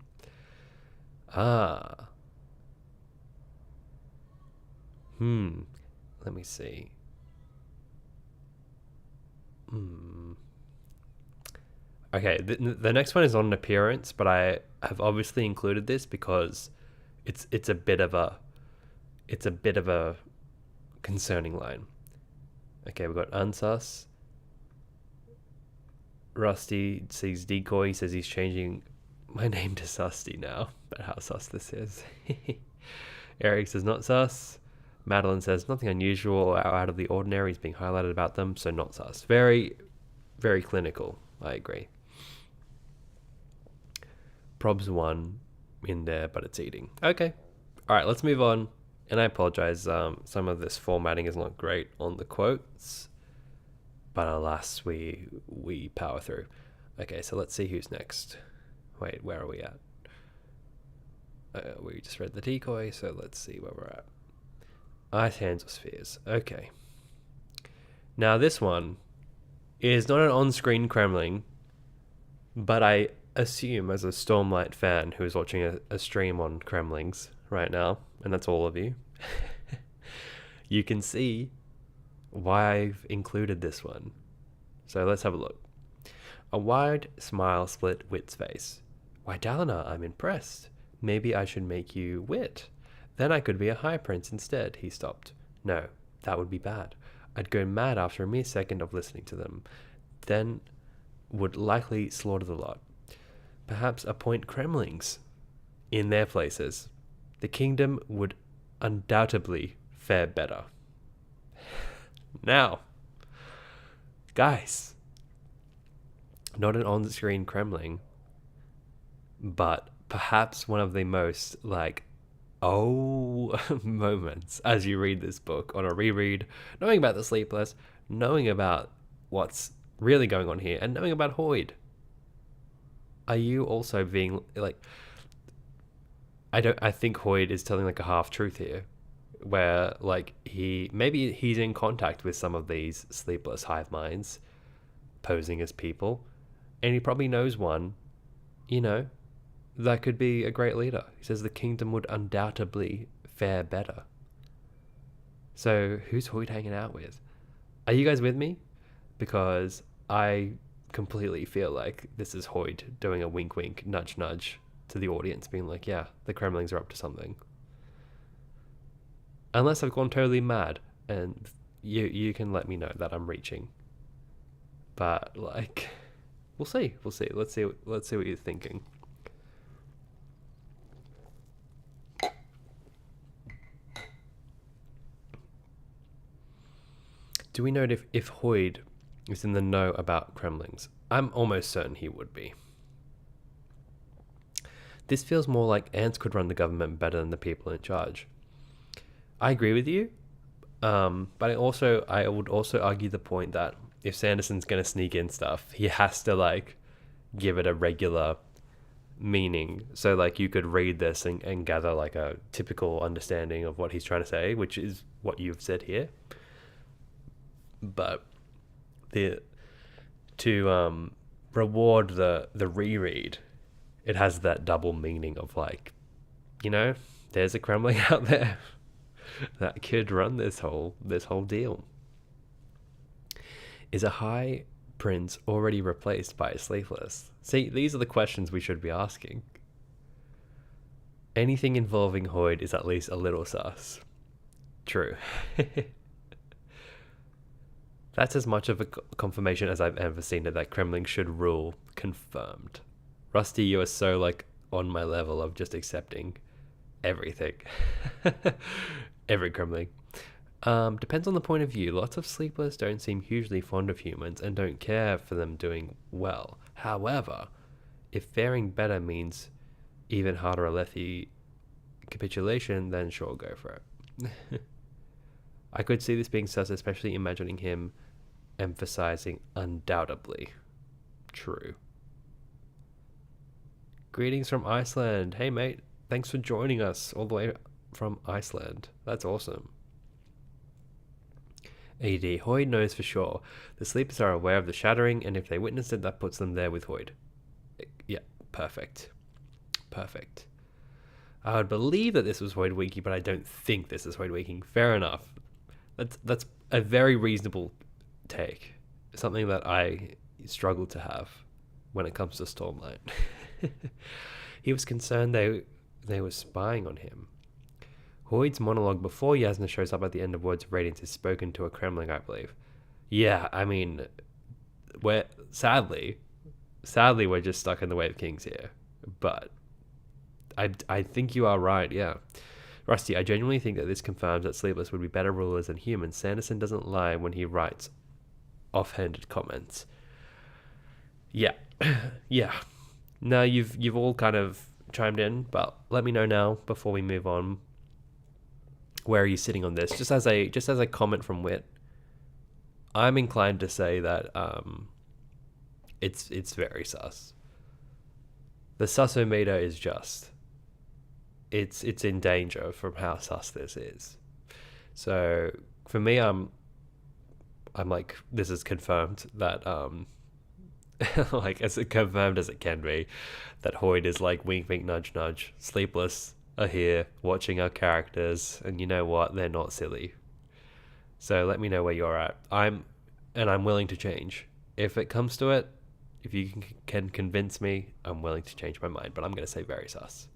Let me see. Okay, the next one is on an appearance, but I have obviously included this because it's a bit of a concerning line. Okay, we've got unsus. Rusty sees Decoy. He says he's changing my name to Susty now, but how sus this is. Eric says not sus. Madeline says nothing unusual or out of the ordinary is being highlighted about them, so not sus. Very, very clinical. I agree. Probs 1 in there, but it's eating. Okay. All right, let's move on. And I apologize, some of this formatting is not great on the quotes, but alas, we power through. Okay, so let's see who's next. Wait, where are we at? We just read the decoy, so let's see where we're at. Ice Hands or Spheres. Okay. Now this one is not an on-screen Cremling, but I assume as a Stormlight fan who's watching a stream on Cremlings right now, and that's all of you, you can see why I've included this one. So let's have a look. A wide smile split Wit's face. Why, Dalinar, I'm impressed. Maybe I should make you Wit. Then I could be a High Prince instead. He stopped. No, that would be bad. I'd go mad after a mere second of listening to them. Then would likely slaughter the lot. Perhaps appoint Cremlings in their places. The kingdom would undoubtedly fare better. Now, guys, not an on-screen Cremling, but perhaps one of the most, moments as you read this book on a reread, knowing about the Sleepless, knowing about what's really going on here, and knowing about Hoid. Are you also being, I think Hoid is telling a half-truth here, where, maybe he's in contact with some of these Sleepless hive minds, posing as people, and he probably knows one, that could be a great leader. He says the kingdom would undoubtedly fare better. So who's Hoid hanging out with? Are you guys with me? Because I completely feel like this is Hoid doing a wink wink, nudge nudge to the audience, being like, yeah, the Cremlings are up to something. Unless I've gone totally mad, and you can let me know that I'm reaching. But we'll see. Let's see what you're thinking. Do we know if Hoid is in the know about Cremlings? I'm almost certain he would be. This feels more like ants could run the government better than the people in charge. I agree with you, but I would also argue the point that if Sanderson's going to sneak in stuff, he has to give it a regular meaning. So you could read this and gather a typical understanding of what he's trying to say, which is what you've said here. But to reward the reread, it has that double meaning of there's a Cremling out there that could run this whole deal. Is a High Prince already replaced by a Sleepless? See, these are the questions we should be asking. Anything involving Hoid is at least a little sus. True. That's as much of a confirmation as I've ever seen it that Cremling should rule. Confirmed. Rusty, you are so on my level of just accepting everything. Every Cremling. Depends on the point of view. Lots of Sleepless don't seem hugely fond of humans and don't care for them doing well. However, if faring better means even harder Alethi capitulation, then sure, go for it. I could see this being sus, especially imagining him emphasizing undoubtedly. True. Greetings from Iceland. Hey mate, thanks for joining us all the way from Iceland. That's awesome. AD, Hoid knows for sure. The Sleepers are aware of the shattering, and if they witnessed it, that puts them there with Hoid. Yeah, perfect. Perfect. I would believe that this was Hoid winking, but I don't think this is Hoid winking. Fair enough. That's a very reasonable take. Something that I struggle to have when it comes to Stormlight. He was concerned they were spying on him. Hoid's monologue before Yasna shows up at the end of Words of Radiance is spoken to a Cremling, I believe. Yeah, I mean, sadly we're just stuck in the Way of Kings here. But I think you are right, yeah. Rusty, I genuinely think that this confirms that Sleepless would be better rulers than humans. Sanderson doesn't lie when he writes offhanded comments. Yeah. Yeah. No, you've all kind of chimed in, but let me know now before we move on. Where are you sitting on this? Just as a comment from Wit, I'm inclined to say that it's very sus. The susometer is just it's in danger from how sus this is. So for me, I'm like, this is confirmed that like as confirmed as it can be, that Hoid is like wink wink nudge nudge. Sleepless are here watching our characters, and you know what? They're not silly. So let me know where you're at. I'm willing to change if it comes to it. If you can convince me, I'm willing to change my mind. But I'm going to say very sus.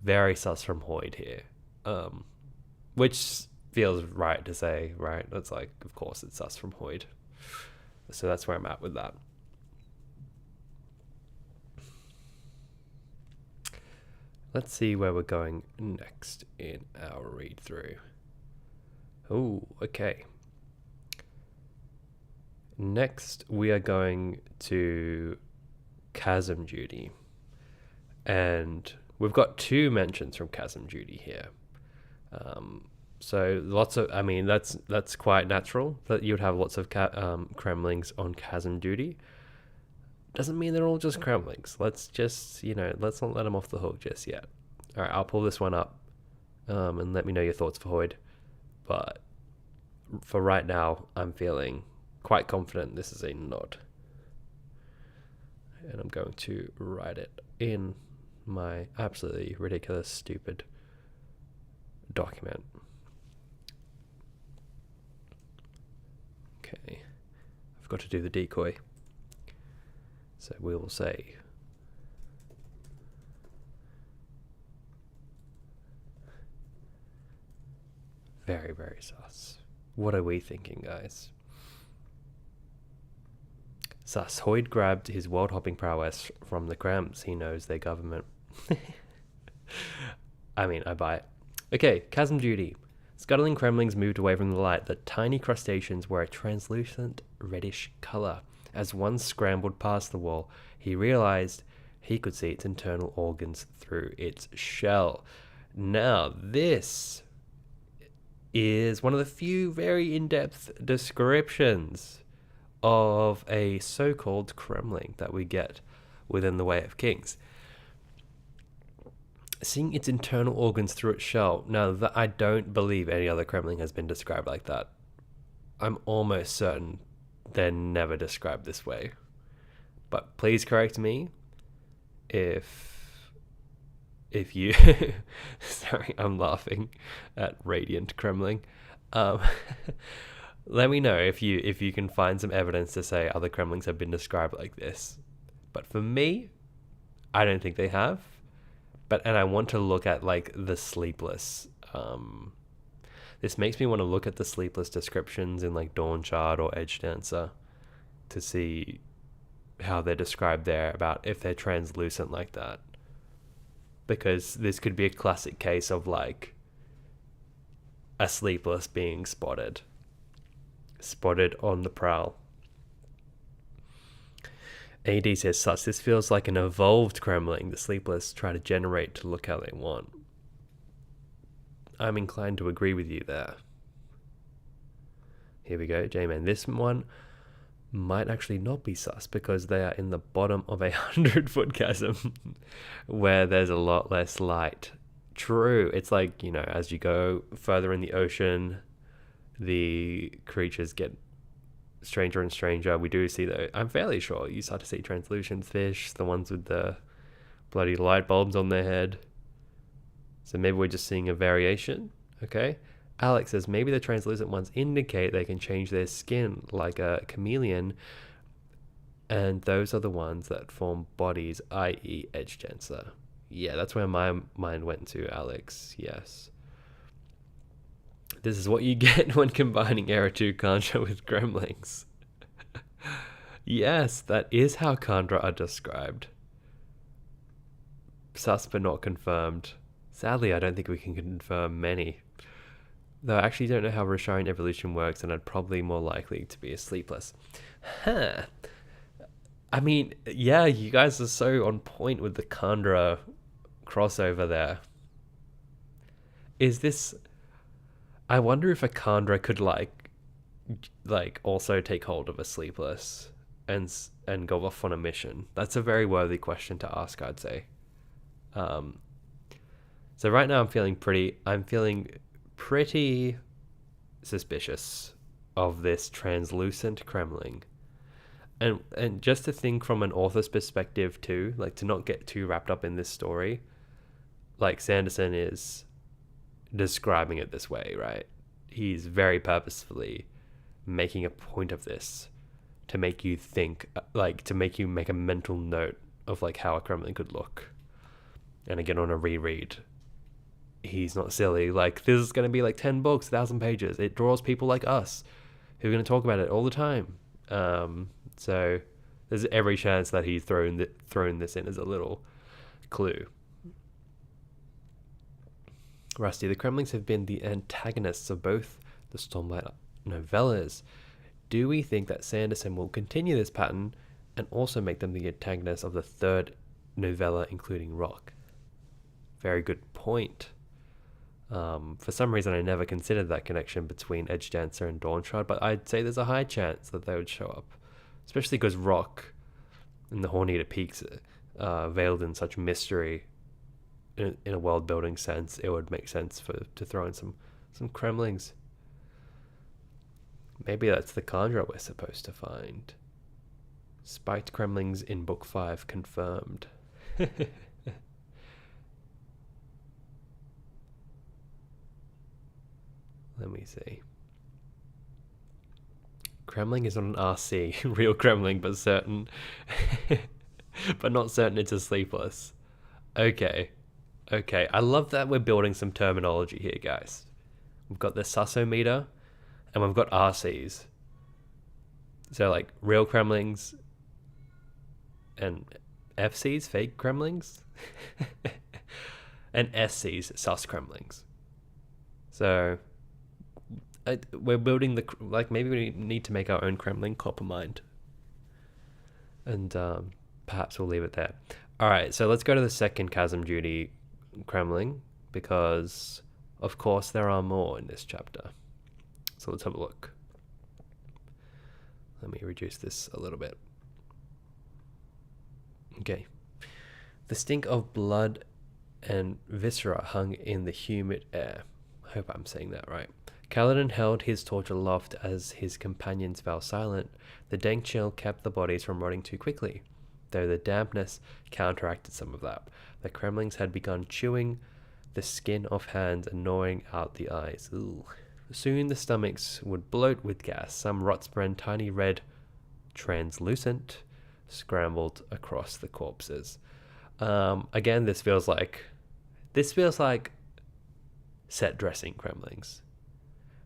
Very sus from Hoid here. Which feels right to say, right? It's like, of course it's sus from Hoid. So that's where I'm at with that. Let's see where we're going next in our read through. Oh, okay. Next, we are going to Chasm duty. And we've got 2 mentions from Chasm duty here. So lots of, I mean, that's quite natural that you'd have lots of Cremlings on Chasm duty. Doesn't mean they're all just Cremlings. Let's just, let's not let them off the hook just yet. All right, I'll pull this one up and let me know your thoughts for Hoid. But for right now, I'm feeling quite confident this is a nod. And I'm going to write it in my absolutely ridiculous, stupid document. Okay, I've got to do the decoy. So we will say very, very sus. What are we thinking, guys? Sus. Hoid grabbed his world-hopping prowess from the Crems. He knows their government. I mean, I buy it. Okay, Chasm duty. Scuttling Cremlings moved away from the light. The tiny crustaceans were a translucent reddish color. As one scrambled past the wall, he realized he could see its internal organs through its shell. Now, this is one of the few very in-depth descriptions of a so-called Cremling that we get within the Way of Kings. Seeing its internal organs through its shell. Now, I don't believe any other Cremling has been described like that. I'm almost certain they're never described this way. But please correct me if you... Sorry, I'm laughing at Radiant Cremling. Let me know if you can find some evidence to say other Cremlings have been described like this. But for me, I don't think they have. And I want to look at like the Sleepless. This makes me want to look at the Sleepless descriptions in like Dawn Shard or Edge Dancer to see how they're described there, about if they're translucent like that. Because this could be a classic case of like a Sleepless being spotted on the prowl. AD says, sus, this feels like an evolved Cremling the Sleepless try to generate to look how they want. I'm inclined to agree with you there. Here we go, J-Man. This one might actually not be sus because they are in the bottom of 100-foot chasm where there's a lot less light. True. It's like, as you go further in the ocean, the creatures get stranger and stranger. We do see that. I'm fairly sure you start to see translucent fish, the ones with the bloody light bulbs on their head. So maybe we're just seeing a variation. Okay. Alex says maybe the translucent ones indicate they can change their skin like a chameleon, and those are the ones that form bodies, i.e. Edge Dancer. Yeah, that's where my mind went to, Alex. Yes. This is what you get when combining Era 2 Kandra with Gremlings. Yes, that is how Kandra are described. Sus but not confirmed. Sadly, I don't think we can confirm many. Though I actually don't know how Rosharan evolution works, and I'd probably more likely to be a sleepless. Huh. I mean, yeah, you guys are so on point with the Kandra crossover there. Is this... I wonder if a Kandra could also take hold of a sleepless and go off on a mission. That's a very worthy question to ask, I'd say. So right now I'm feeling pretty suspicious of this translucent Cremling. And just to think from an author's perspective too, like to not get too wrapped up in this story, like Sanderson is describing it this way, right? He's very purposefully making a point of this to make you think, like to make you make a mental note of like how a Kremlin could look. And again, on a reread, he's not silly. Like, this is going to be like 10 books, 1,000 pages. It draws people like us who are going to talk about it all the time. So there's every chance that he's thrown this in as a little clue. Rusty, the Kremlings have been the antagonists of both the Stormlight novellas. Do we think that Sanderson will continue this pattern and also make them the antagonists of the third novella, including Rock? Very good point. For some reason, I never considered that connection between Edge Dancer and Dawnshard, but I'd say there's a high chance that they would show up, especially because Rock and the Horneater Peaks veiled in such mystery. In a world building sense, it would make sense to throw in some Kremlings. Maybe that's the Kandra we're supposed to find. Spiked Kremlings in book 5 confirmed. Let me see. Kremling is not an RC, real Kremling, but certain, but not certain it's a sleepless. Okay. I love that we're building some terminology here, guys. We've got the Sussometer, and we've got RCs. So, like, real Kremlings and FCs, fake Kremlings, and SCs, sus Kremlings. So, we're building maybe we need to make our own Kremling Coppermind. And perhaps we'll leave it there. Alright, so let's go to the second Chasm Duty Kremling, because of course there are more in this chapter. So let's have a look. Let me reduce this a little bit. Okay. The stink of blood and viscera hung in the humid air. I hope I'm saying that right. Kaladin held his torch aloft as his companions fell silent. The dank chill kept the bodies from rotting too quickly, though the dampness counteracted some of that. The Kremlings had begun chewing the skin off hands and gnawing out the eyes. Ooh. Soon the stomachs would bloat with gas. Some rot-spren, tiny red, translucent, scrambled across the corpses. Again, this feels like set dressing Kremlings.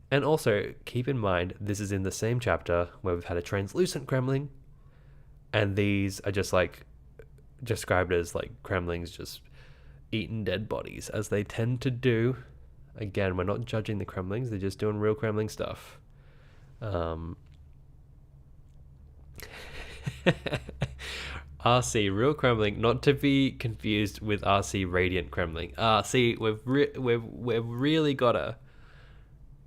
And also, keep in mind, this is in the same chapter where we've had a translucent Kremling, and these are just like described as like Kremlings just eating dead bodies, as they tend to do. Again, we're not judging the Kremlings, they're just doing real Kremling stuff. RC, real Kremling, not to be confused with RC Radiant Kremling. See, we've really gotta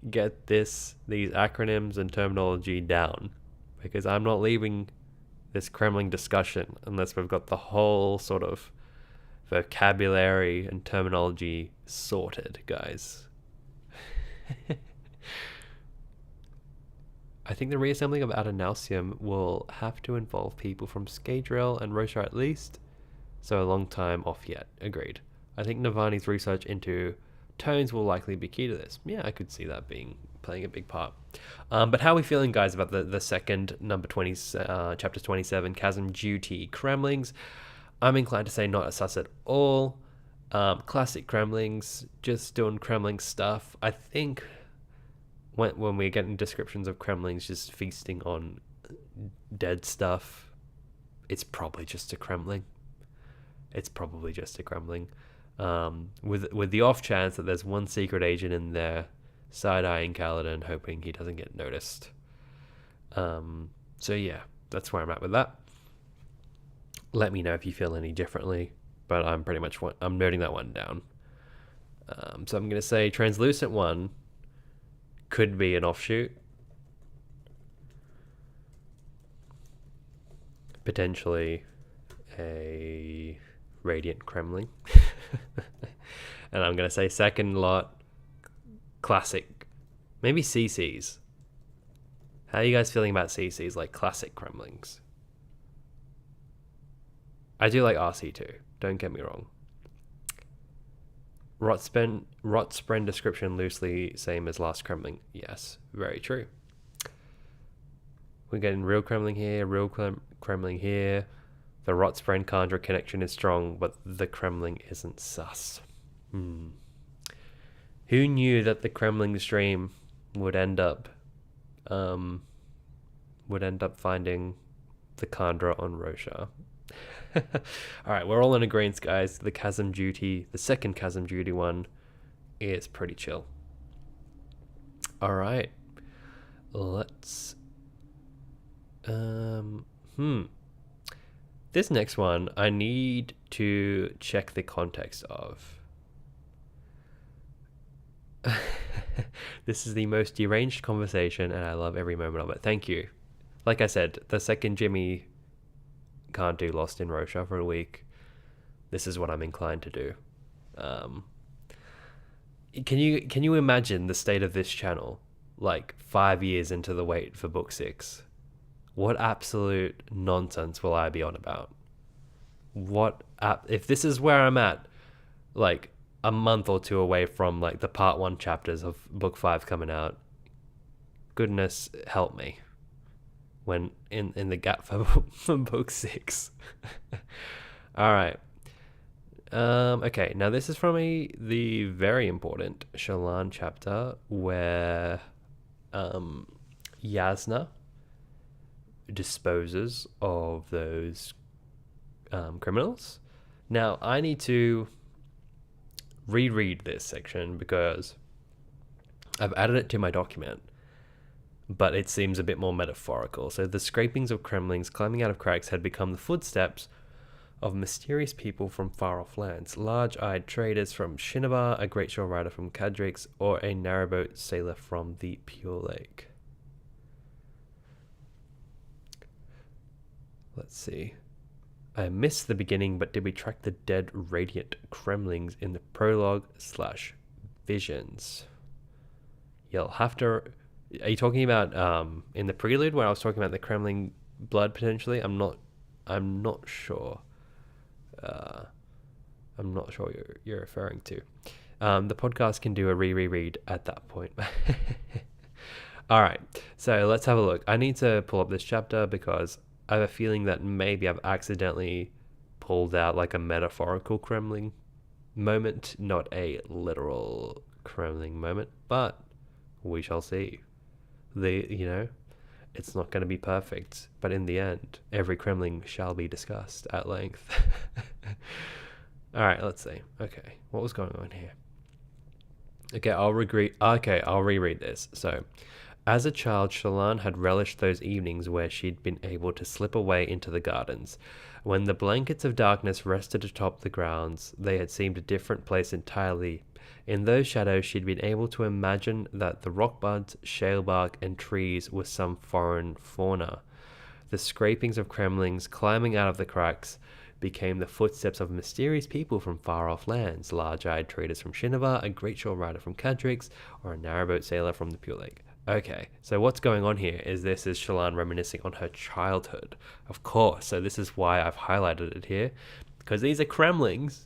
get these acronyms and terminology down, because I'm not leaving this Kremling discussion unless we've got the whole sort of vocabulary and terminology sorted, guys. I think the reassembling of Adonalsium will have to involve people from Scadrial and Roshar at least, so a long time off yet. Agreed. I think Navani's research into tones will likely be key to this. Yeah, I could see that playing a big part. But how are we feeling, guys, about the second number 20, chapter 27, Chasm Duty Kremlings? I'm inclined to say not a sus at all. Classic Kremlings, just doing Kremling stuff. I think when we're getting descriptions of Kremlings just feasting on dead stuff, it's probably just a Kremling. with the off chance that there's one secret agent in there side-eyeing Kaladin, hoping he doesn't get noticed. So yeah, that's where I'm at with that. Let me know if you feel any differently, but I'm noting that one down. So I'm going to say Translucent 1 could be an offshoot. Potentially a Radiant Cremling. And I'm going to say second lot, classic. Maybe CCs. How are you guys feeling about CCs, like classic Cremlings? I do like RC too, don't get me wrong. Rotspren description loosely same as last Cremling. Yes, very true. We're getting real Cremling here, real Cremling here. The Rotspren Kandra connection is strong, but the Cremling isn't sus. Who knew that the Cremling stream would end up finding the Kandra on Rosha? Alright, we're all in agreement, guys. The second Chasm Duty one is pretty chill. Alright. Let's this next one I need to check the context of. This is the most deranged conversation and I love every moment of it. Thank you. Like I said, the second Jimmy can't do Lost in Rosha for a week, this is what I'm inclined to do. Can you imagine the state of this channel like 5 years into the wait for book 6? What absolute nonsense will I be on about? If this is where I'm at, like a month or two away from like the part 1 chapters of book 5 coming out, goodness help me when in the gap for book 6. All right. Okay, now this is from the very important Shallan chapter where Yasna disposes of those criminals. Now I need to reread this section because I've added it to my document, but it seems a bit more metaphorical. So the scrapings of Cremlings climbing out of cracks had become the footsteps of mysterious people from far-off lands, large-eyed traders from Shinobar, a great shore rider from Cadrix, or a narrowboat sailor from the Pure Lake. Let's see. I missed the beginning, but did we track the dead radiant Cremlings in the prologue/visions? You'll have to... Are you talking about in the prelude where I was talking about the Cremling blood potentially? I'm not sure. I'm not sure what you're referring to. The podcast can do a reread at that point. All right, so let's have a look. I need to pull up this chapter because I have a feeling that maybe I've accidentally pulled out like a metaphorical Cremling moment, not a literal Cremling moment, but we shall see. It's not going to be perfect, but in the end, every Cremling shall be discussed at length. All right, let's see. Okay, what was going on here? Okay, I'll reread this. So, as a child, Shallan had relished those evenings where she'd been able to slip away into the gardens. When the blankets of darkness rested atop the grounds, they had seemed a different place entirely. In those shadows, she'd been able to imagine that the rock buds, shale bark, and trees were some foreign fauna. The scrapings of Cremlings climbing out of the cracks became the footsteps of mysterious people from far-off lands, large-eyed traders from Shinobar, a great shore rider from Cadrix, or a narrowboat sailor from the Pure Lake. Okay, so what's going on here is this is Shallan reminiscing on her childhood, of course. So this is why I've highlighted it here, because these are Cremlings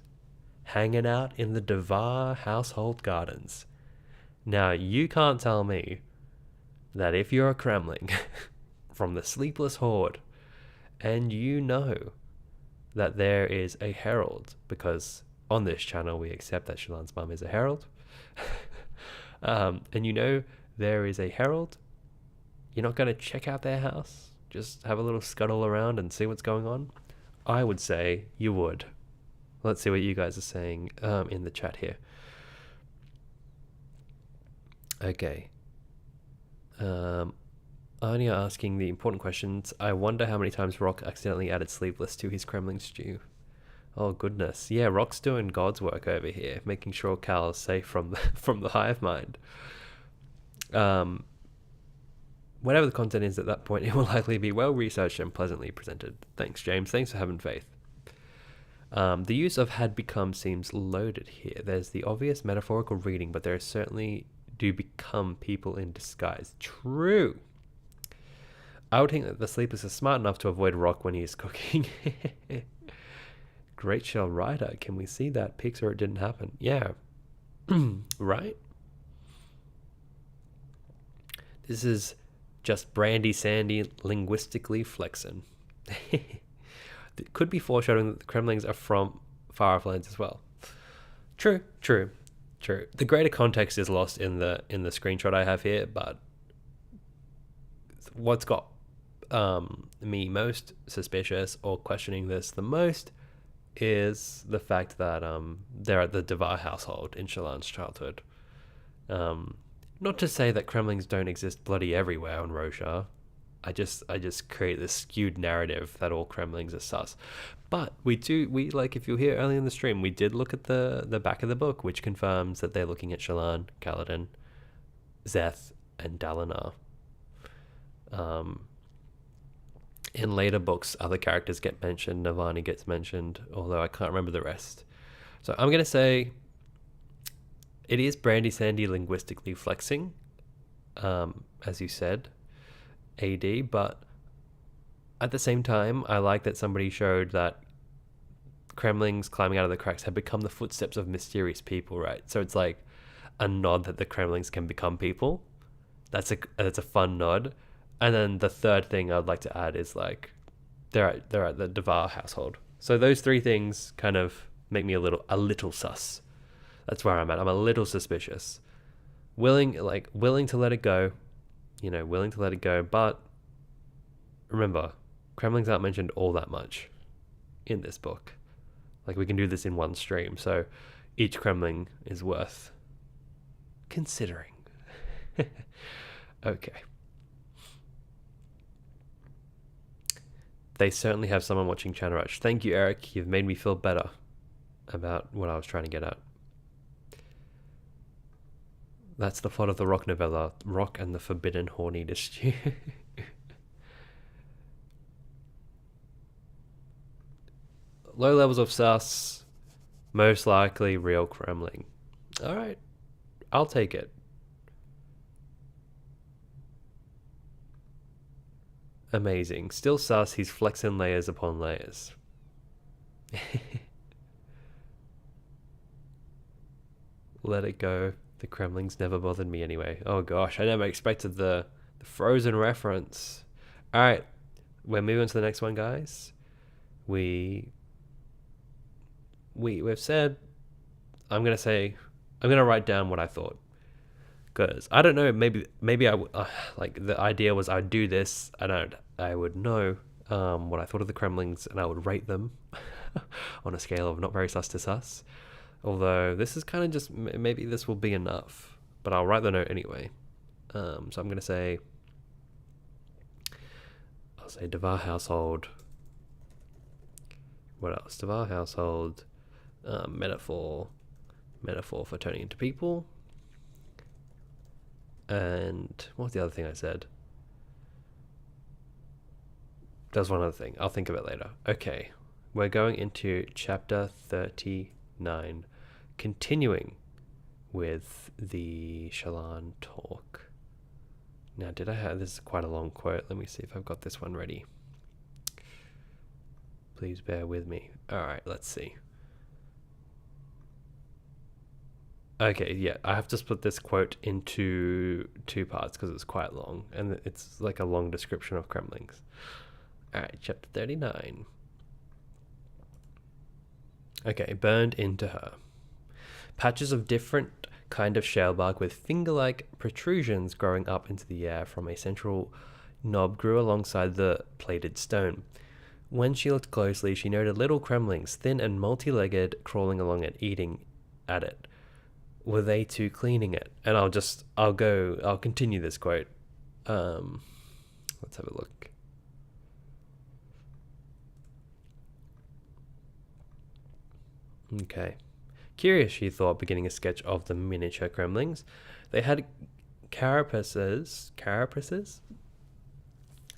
hanging out in the Devar household gardens. Now, you can't tell me that if you're a Cremling from the Sleepless Horde, and you know that there is a herald, because on this channel we accept that Shallan's mum is a herald, and you know there is a herald, you're not going to check out their house, just have a little scuttle around and see what's going on? I would say you would. Let's see what you guys are saying in the chat here. Okay. Anya asking the important questions. I wonder how many times Rock accidentally added sleeveless to his Cremling stew. Oh goodness. Yeah, Rock's doing God's work over here, making sure Cal is safe from the hive mind. Whatever the content is at that point, it will likely be well researched and pleasantly presented. Thanks, James. Thanks for having faith. The use of had become seems loaded here. There's the obvious metaphorical reading, but there certainly do become people in disguise. True. I would think that the sleepers are smart enough to avoid Rock when he is cooking. Great Shell Rider. Can we see that? Pics or it didn't happen. Yeah. Right? This is just Brandy Sandy linguistically flexing. It could be foreshadowing that the Cremlings are from far off lands as well. True. The greater context is lost in the screenshot I have here, but what's got me most suspicious or questioning this the most is the fact that they're at the Devar household in Shallan's childhood. Not to say that Cremlings don't exist bloody everywhere on Roshar. I just create this skewed narrative that all Cremlings are sus. But we like, if you're here early in the stream, we did look at the back of the book, which confirms that they're looking at Shallan, Kaladin, Zeth, and Dalinar. In later books, other characters get mentioned. Navani gets mentioned, although I can't remember the rest. So I'm going to say it is Brandy Sandy linguistically flexing, as you said, AD, but at the same time, I like that somebody showed that Cremlings climbing out of the cracks have become the footsteps of mysterious people, right? So it's like a nod that the Cremlings can become people. That's a fun nod. And then the third thing I'd like to add is like they're at the Devar household. So those three things kind of make me a little sus. That's where I'm at. I'm a little suspicious. Willing to let it go. Willing to let it go. But remember, Cremlings aren't mentioned all that much in this book. Like, we can do this in one stream. So each Cremling is worth considering. Okay. They certainly have someone watching Chanarach. Thank you, Eric. You've made me feel better about what I was trying to get at. That's the plot of the Rock novella, Rock and the Forbidden Horny Stew. Low levels of sus, most likely real Cremling. Alright, I'll take it. Amazing. Still sus, he's flexing layers upon layers. Let it go. The Cremlings never bothered me anyway. Oh gosh, I never expected the Frozen reference. Alright, we're moving on to the next one, guys. We've said, I'm gonna write down what I thought. Because I don't know, maybe I like, the idea was I'd do this and I would know what I thought of the Cremlings and I would rate them on a scale of not very sus to sus. Although this is kind of just, maybe this will be enough, but I'll write the note anyway. So I'm gonna say, I'll say Devar household. What else? Devar household, metaphor for turning into people. And what's the other thing I said? There's one other thing. I'll think of it later. Okay, we're going into chapter 39, continuing with the Shallan talk. Now, this is quite a long quote. Let me see if I've got this one ready. Please bear with me. All right, let's see. Okay, yeah, I have to split this quote into two parts because it's quite long, and it's like a long description of Cremlings. Alright, chapter 39. Okay, burned into her. Patches of different kind of shellbark with finger-like protrusions growing up into the air from a central knob grew alongside the plated stone. When she looked closely, she noted little cremlings, thin and multi-legged, crawling along and eating at it. Were they two cleaning it? And I'll continue this quote. Let's have a look. Okay. Curious, she thought, beginning a sketch of the miniature cremlings. They had carapaces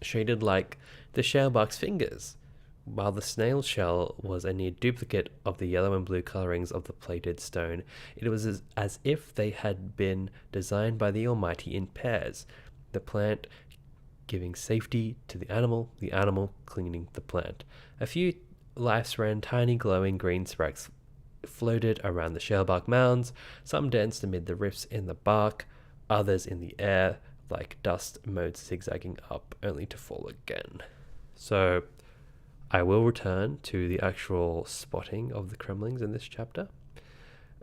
shaded like the shellbark's fingers, while the snail shell was a near duplicate of the yellow and blue colorings of the plated stone. It was as if they had been designed by the Almighty in pairs, the plant giving safety to the animal cleaning the plant. A few lice ran tiny glowing green specks floated around the shellbark mounds, some danced amid the rifts in the bark, others in the air like dust motes zigzagging up only to fall again. So I will return to the actual spotting of the cremlings in this chapter.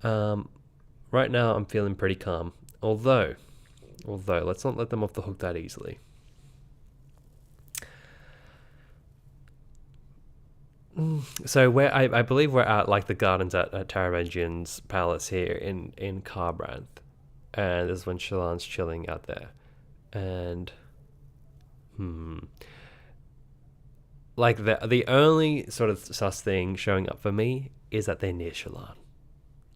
Right now I'm feeling pretty calm, although let's not let them off the hook that easily. So I believe we're at like the gardens at Taravangian's palace here in Carbranth, and this is when Shallan's chilling out there, and like the only sort of sus thing showing up for me is that they're near Shallan.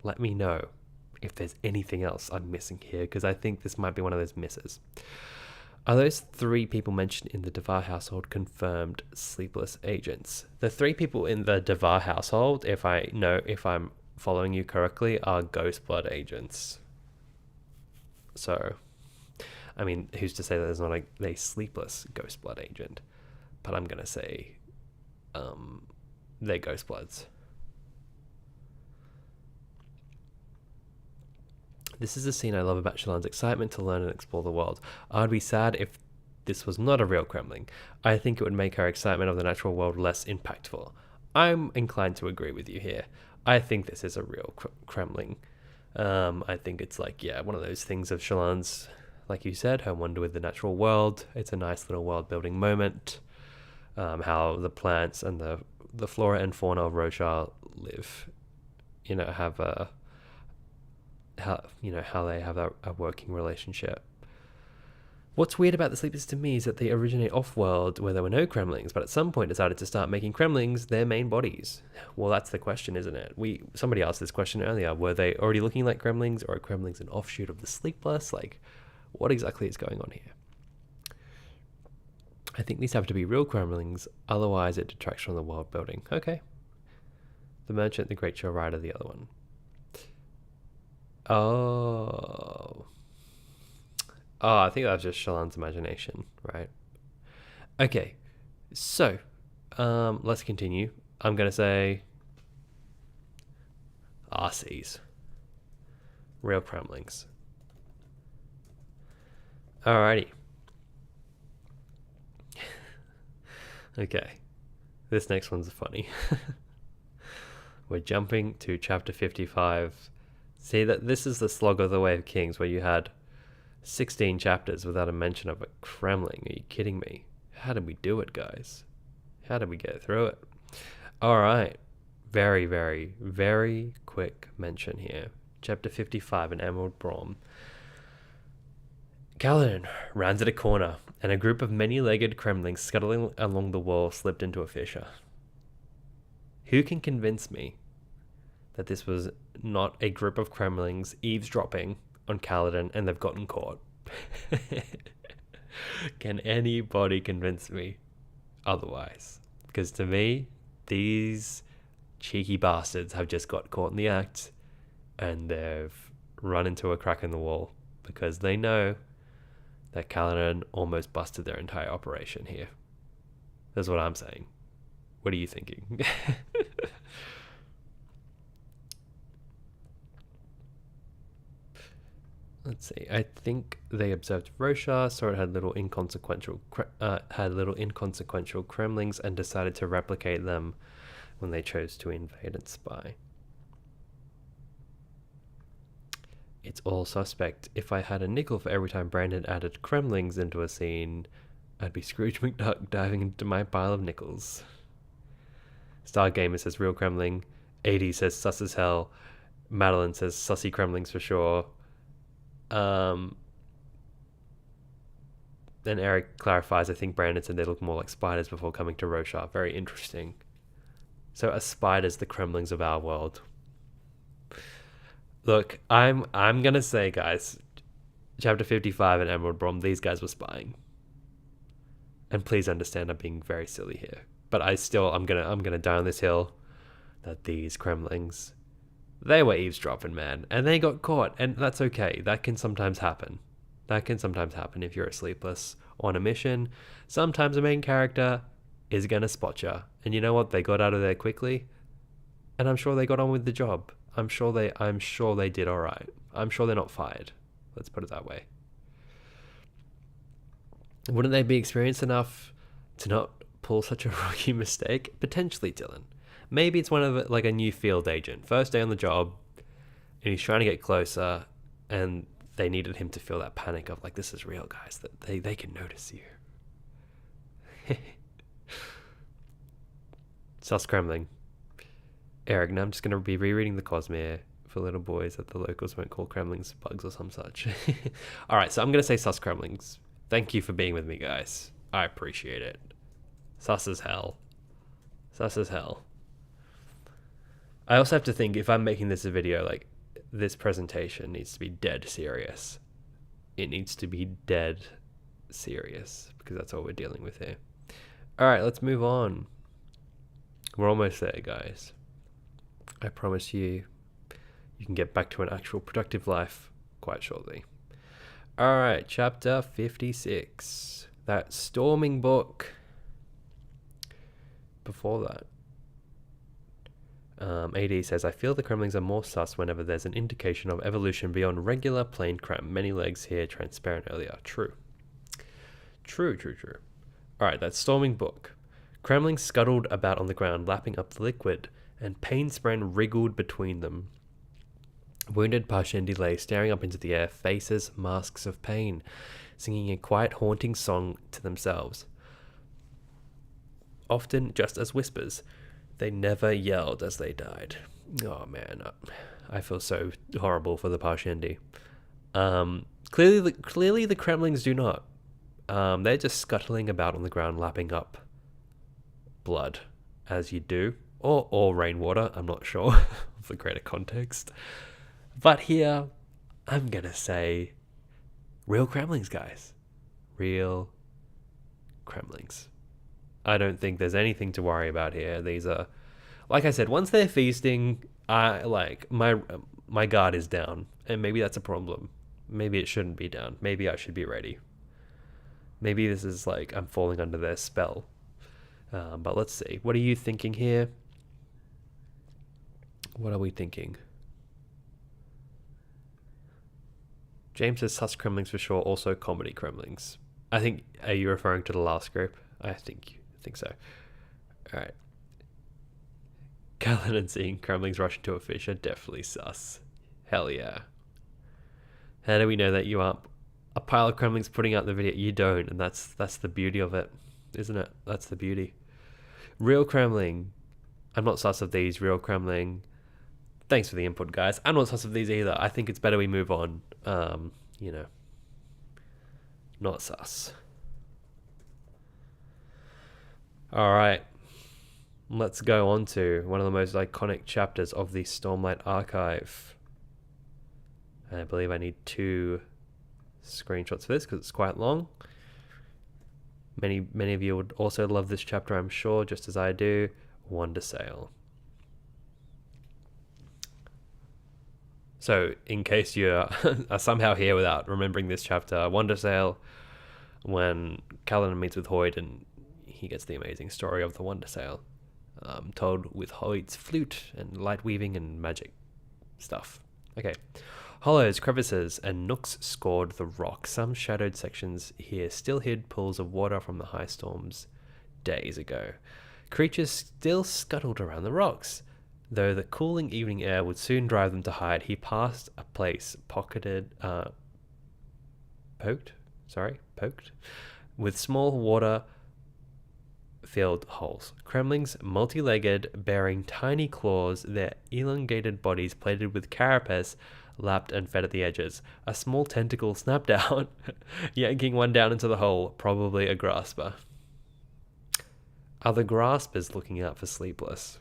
Let me know if there's anything else I'm missing here, because I think this might be one of those misses. Are those 3 people mentioned in the Devar household confirmed sleepless agents? The 3 people in the Devar household, if I'm following you correctly, are Ghostblood agents. So, I mean, who's to say that there's not a sleepless Ghostblood agent? But I'm going to say they're Ghostbloods. This is a scene I love about Shallan's excitement to learn and explore the world. I'd be sad if this was not a real Cremling. I think it would make her excitement of the natural world less impactful. I'm inclined to agree with you here. I think this is a real Cremling. I think it's one of those things of Shallan's, like you said, her wonder with the natural world. It's a nice little world building moment. How the plants and the flora and fauna of Roshar live, have how they have a working relationship. What's weird about the sleepers to me is that they originate off-world where there were no Cremlings, but at some point decided to start making Cremlings their main bodies. Well, that's the question, isn't it? Somebody asked this question earlier. Were they already looking like Cremlings, or are Cremlings an offshoot of the sleepless? What exactly is going on here? I think these have to be real Cremlings, otherwise it detracts from the world building. Okay. The merchant, the great show rider, the other one. Oh, I think that was just Shallan's imagination, right? Okay, so let's continue. I'm going to say RCs. Real Cremlings. Alrighty. Okay, this next one's funny. We're jumping to chapter 55. See, that this is the slog of the Way of Kings, where you had 16 chapters without a mention of a Cremling. Are you kidding me? How did we do it, guys? How did we get through it? All right. Very, very, very quick mention here. Chapter 55 in Emerald Broam. Kaladin rounded a corner, and a group of many-legged Cremlings scuttling along the wall slipped into a fissure. Who can convince me that this was not a group of Cremlings eavesdropping on Kaladin and they've gotten caught? Can anybody convince me otherwise? Because to me, these cheeky bastards have just got caught in the act and they've run into a crack in the wall because they know that Kaladin almost busted their entire operation here. That's what I'm saying. What are you thinking? Let's see. I think they observed Roshar, saw it had little inconsequential Cremlings, and decided to replicate them when they chose to invade and spy. It's all suspect. If I had a nickel for every time Brandon added Cremlings into a scene, I'd be Scrooge McDuck diving into my pile of nickels. Stargamer says real Cremling. 80 says sus as hell. Madeline says sussy Cremlings for sure. Then Eric clarifies, I think Brandon said they look more like spiders before coming to Roshar. Very interesting. So are spiders the Cremlings of our world? Look, I'm gonna say, guys, chapter 55 in Emerald Broam, these guys were spying. And please understand I'm being very silly here. But I'm gonna die on this hill that these Cremlings, they were eavesdropping, man. And they got caught, and that's okay. That can sometimes happen. That can sometimes happen if you're a sleepless on a mission. Sometimes a main character is gonna spot you. And you know what? They got out of there quickly. And I'm sure they got on with the job. I'm sure they did alright. I'm sure they're not fired. Let's put it that way. Wouldn't they be experienced enough to not pull such a rookie mistake? Potentially, Dylan. Maybe it's one of like a new field agent. First day on the job, and he's trying to get closer, and they needed him to feel that panic of like, this is real, guys. That they can notice you. Sus Cremling. Eric, now I'm just going to be rereading the Cosmere for little boys that the locals won't call Cremlings bugs or some such. Alright, so I'm going to say sus Cremlings. Thank you for being with me, guys. I appreciate it. Sus as hell. Sus as hell. I also have to think, if I'm making this a video, like, this presentation needs to be dead serious. It needs to be dead serious, because that's what we're dealing with here. Alright, let's move on. We're almost there, guys. I promise you, you can get back to an actual productive life quite shortly. Alright, chapter 56. That storming book. Before that, AD says, I feel the Cremlings are more sus whenever there's an indication of evolution beyond regular plain crem. Many legs here, transparent earlier. True. True. Alright, that storming book. Cremlings scuttled about on the ground, lapping up the liquid, and Painspren wriggled between them. Wounded Parshendi lay staring up into the air, faces masks of pain, singing a quiet haunting song to themselves. Often just as whispers. They never yelled as they died. Oh man, I feel so horrible for the Parshendi. Clearly the Cremlings do not. They're just scuttling about on the ground, lapping up blood, as you do. Or rainwater, I'm not sure of the greater context. But here, I'm gonna say real Cremlings, guys. Real Cremlings. I don't think there's anything to worry about here. These are, like I said, once they're feasting, my guard is down. And maybe that's a problem. Maybe it shouldn't be down. Maybe I should be ready. Maybe this is like I'm falling under their spell. But let's see. What are you thinking here? What are we thinking? James says sus Cremlings for sure, also comedy Cremlings. I think, are you referring to the last group? I think so. Alright. Callan and seeing Cremlings rush into a fish are definitely sus. Hell yeah. How do we know that you aren't a pile of Cremlings putting out the video? You don't, and that's the beauty of it, isn't it? That's the beauty. Real Cremling. I'm not sus of these, real Cremling. Thanks for the input, guys. I'm not sus of these either. I think it's better we move on. You know. Not sus. Alright. Let's go on to one of the most iconic chapters of the Stormlight Archive. And I believe I need 2 screenshots for this because it's quite long. Many of you would also love this chapter, I'm sure, just as I do. Wandersail. So, in case you are somehow here without remembering this chapter, Wandersail, when Callan meets with Hoid and he gets the amazing story of the Wandersail, told with Hoid's flute and light weaving and magic stuff. Okay. Hollows, crevices, and nooks scored the rock. Some shadowed sections here still hid pools of water from the high storms days ago. Creatures still scuttled around the rocks. Though the cooling evening air would soon drive them to hide, he passed a place poked, with small water filled holes. Cremlings, multi-legged, bearing tiny claws, their elongated bodies plated with carapace, lapped and fed at the edges. A small tentacle snapped out, yanking one down into the hole, probably a grasper. Are the graspers looking out for Sleepless?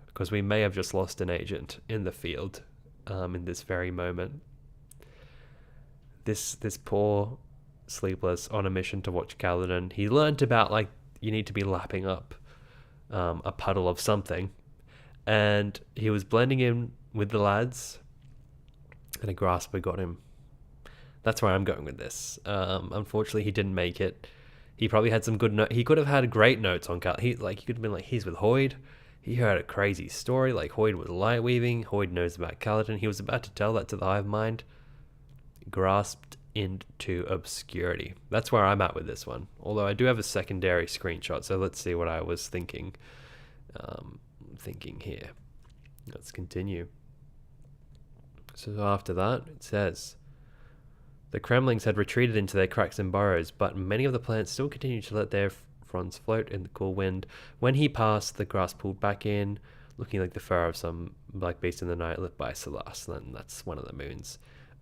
Because we may have just lost an agent in the field in this very moment. This poor Sleepless on a mission to watch Kaladin. He learnt about, like, you need to be lapping up a puddle of something. And he was blending in with the lads, and a grasper got him. That's where I'm going with this. Unfortunately, he didn't make it. He probably had some good notes. He could have had great notes on Kaladin. He could have been like, he's with Hoid. He heard a crazy story, like Hoid was light weaving. Hoid knows about Kaladin. He was about to tell that to the hive mind. Grasped into obscurity. That's where I'm at with this one. Although I do have a secondary screenshot, so let's see what I was thinking. Thinking here. Let's continue. So after that, it says, the Cremlings had retreated into their cracks and burrows, but many of the plants still continued to let their fronds float in the cool wind. When he passed, the grass pulled back in, looking like the fur of some black beast in the night lit by Celeste. And that's one of the moons.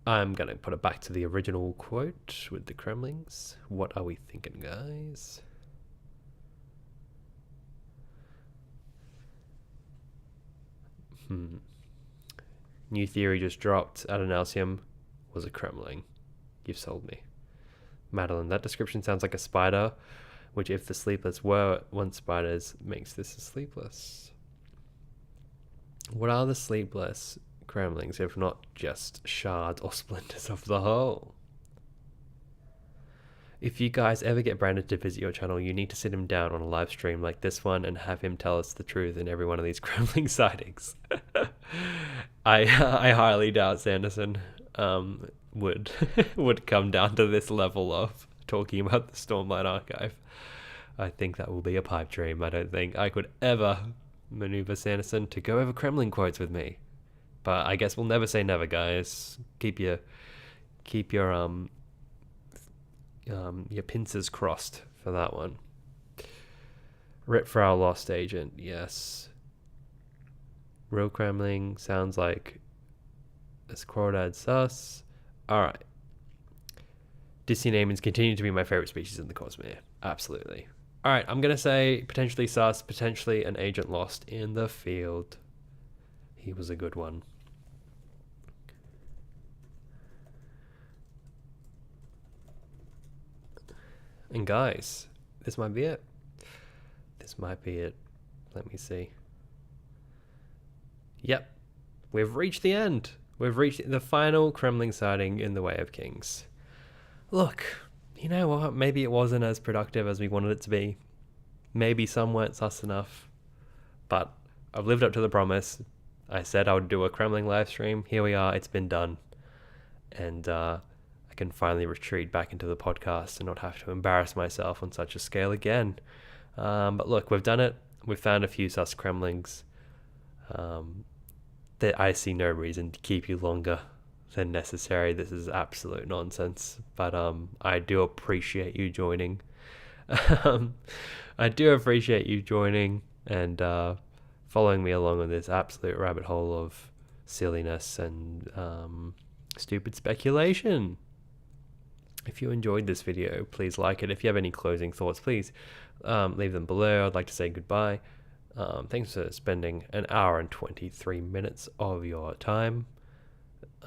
I'm going to put it back to the original quote with the Cremlings. What are we thinking, guys? New theory just dropped. Adonalcium was a Cremling. You've sold me. Madeline, that description sounds like a spider, which if the Sleepless were once spiders, makes this a Sleepless. What are the Sleepless Cremlings, if not just shards or splinters of the whole? If you guys ever get Brandon to visit your channel, you need to sit him down on a live stream like this one and have him tell us the truth in every one of these Cremling sightings. I highly doubt Sanderson would come down to this level of talking about the Stormlight Archive. I think that will be a pipe dream. I don't think I could ever maneuver Sanderson to go over Cremling quotes with me. But I guess we'll never say never, guys. Keep your pincers crossed for that one. Rip for our lost agent, yes. Real Cremling sounds like a Crawdad sus. Alright. Disney namings continue to be my favorite species in the Cosmere. Absolutely. Alright, I'm gonna say potentially sus, potentially an agent lost in the field. He was a good one. And guys, this might be it. This might be it. Let me see. Yep. We've reached the end. We've reached the final Cremling sighting in the Way of Kings. Look, you know what? Maybe it wasn't as productive as we wanted it to be. Maybe some weren't sus enough. But I've lived up to the promise. I said I would do a Cremling live stream. Here we are. It's been done. And I can finally retreat back into the podcast and not have to embarrass myself on such a scale again. But look, we've done it. We've found a few sus Cremlings. That I see no reason to keep you longer than necessary. This is absolute nonsense. But I do appreciate you joining. I do appreciate you joining and following me along on this absolute rabbit hole of silliness and stupid speculation. If you enjoyed this video, please like it. If you have any closing thoughts, please leave them below. I'd like to say goodbye. Thanks for spending an hour and 23 minutes of your time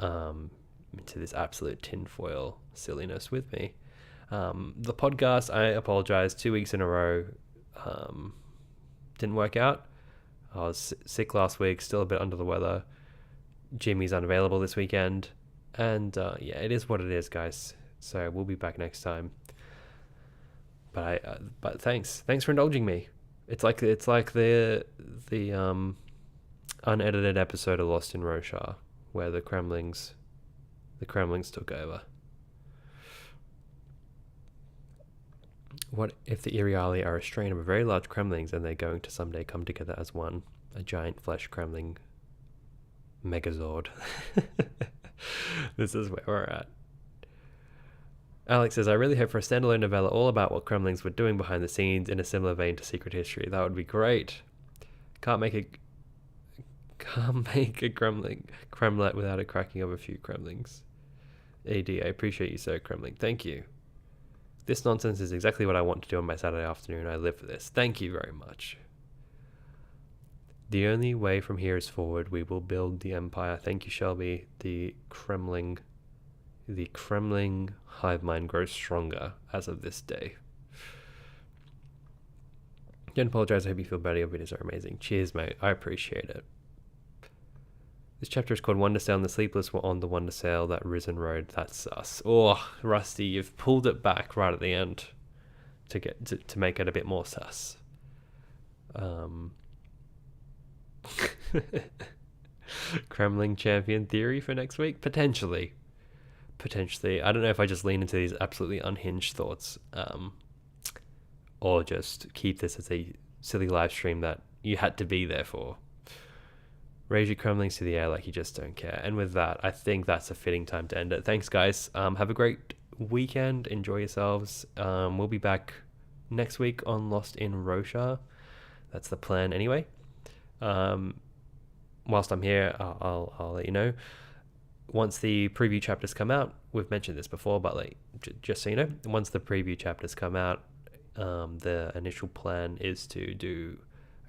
into this absolute tinfoil silliness with me. The podcast, I apologize, 2 weeks in a row didn't work out. I was sick last week, still a bit under the weather. Jimmy's unavailable this weekend. And yeah, it is what it is, guys. So we'll be back next time. But thanks for indulging me. It's like the unedited episode of Lost in Roshar, where the Cremlings took over. What if the Iriali are a strain of very large Cremlings and they're going to someday come together as one, a giant flesh Cremling Megazord? This is where we're at. Alex says, I really hope for a standalone novella all about what Cremlings were doing behind the scenes in a similar vein to Secret History. That would be great. Can't make a Kremlet without a cracking of a few Kremlings. AD, I appreciate you so, Kremling. Thank you. This nonsense is exactly what I want to do on my Saturday afternoon. I live for this. Thank you very much. The only way from here is forward. We will build the empire. Thank you, Shelby. The Kremling hive mind grows stronger as of this day. Don't apologize. I hope you feel better. Your videos are amazing. Cheers, mate. I appreciate it. This chapter is called Wandersail, and the sleepless were on the Wandersail that risen road. That's us. Oh, Rusty, you've pulled it back right at the end to get to make it a bit more sus. Cremling champion theory for next week? Potentially. I don't know if I just lean into these absolutely unhinged thoughts, or just keep this as a silly live stream that you had to be there for. Raise your Cremlings to the air like you just don't care. And with that, I think that's a fitting time to end it. Thanks, guys. Have a great weekend. Enjoy yourselves. We'll be back next week on Lost in Rosha. That's the plan anyway. Whilst I'm here, I'll let you know. Once the preview chapters come out, we've mentioned this before, but like just so you know, once the preview chapters come out, the initial plan is to do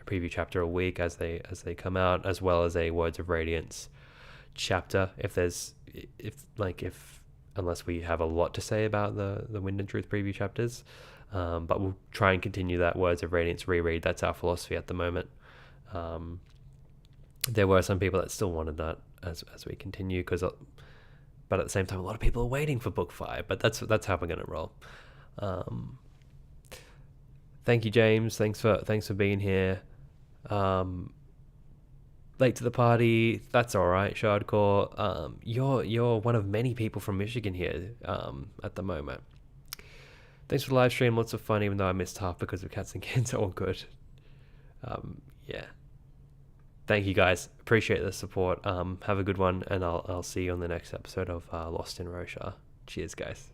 preview chapter a week as they come out, as well as a Words of Radiance chapter if unless we have a lot to say about the Wind and Truth preview chapters, but we'll try and continue that Words of Radiance reread. That's our philosophy at the moment. There were some people that still wanted that as we continue, but at the same time a lot of people are waiting for book 5, but that's how we're going to roll. Thank you, James. Thanks for being here. Late to the party, that's all right. Shardcore, you're one of many people from Michigan here at the moment. Thanks for the live stream. Lots of fun, even though I missed half because of cats and kids. All good. Yeah. Thank you, guys. Appreciate the support. Have a good one, and I'll see you on the next episode of Lost in Rosha. Cheers, guys.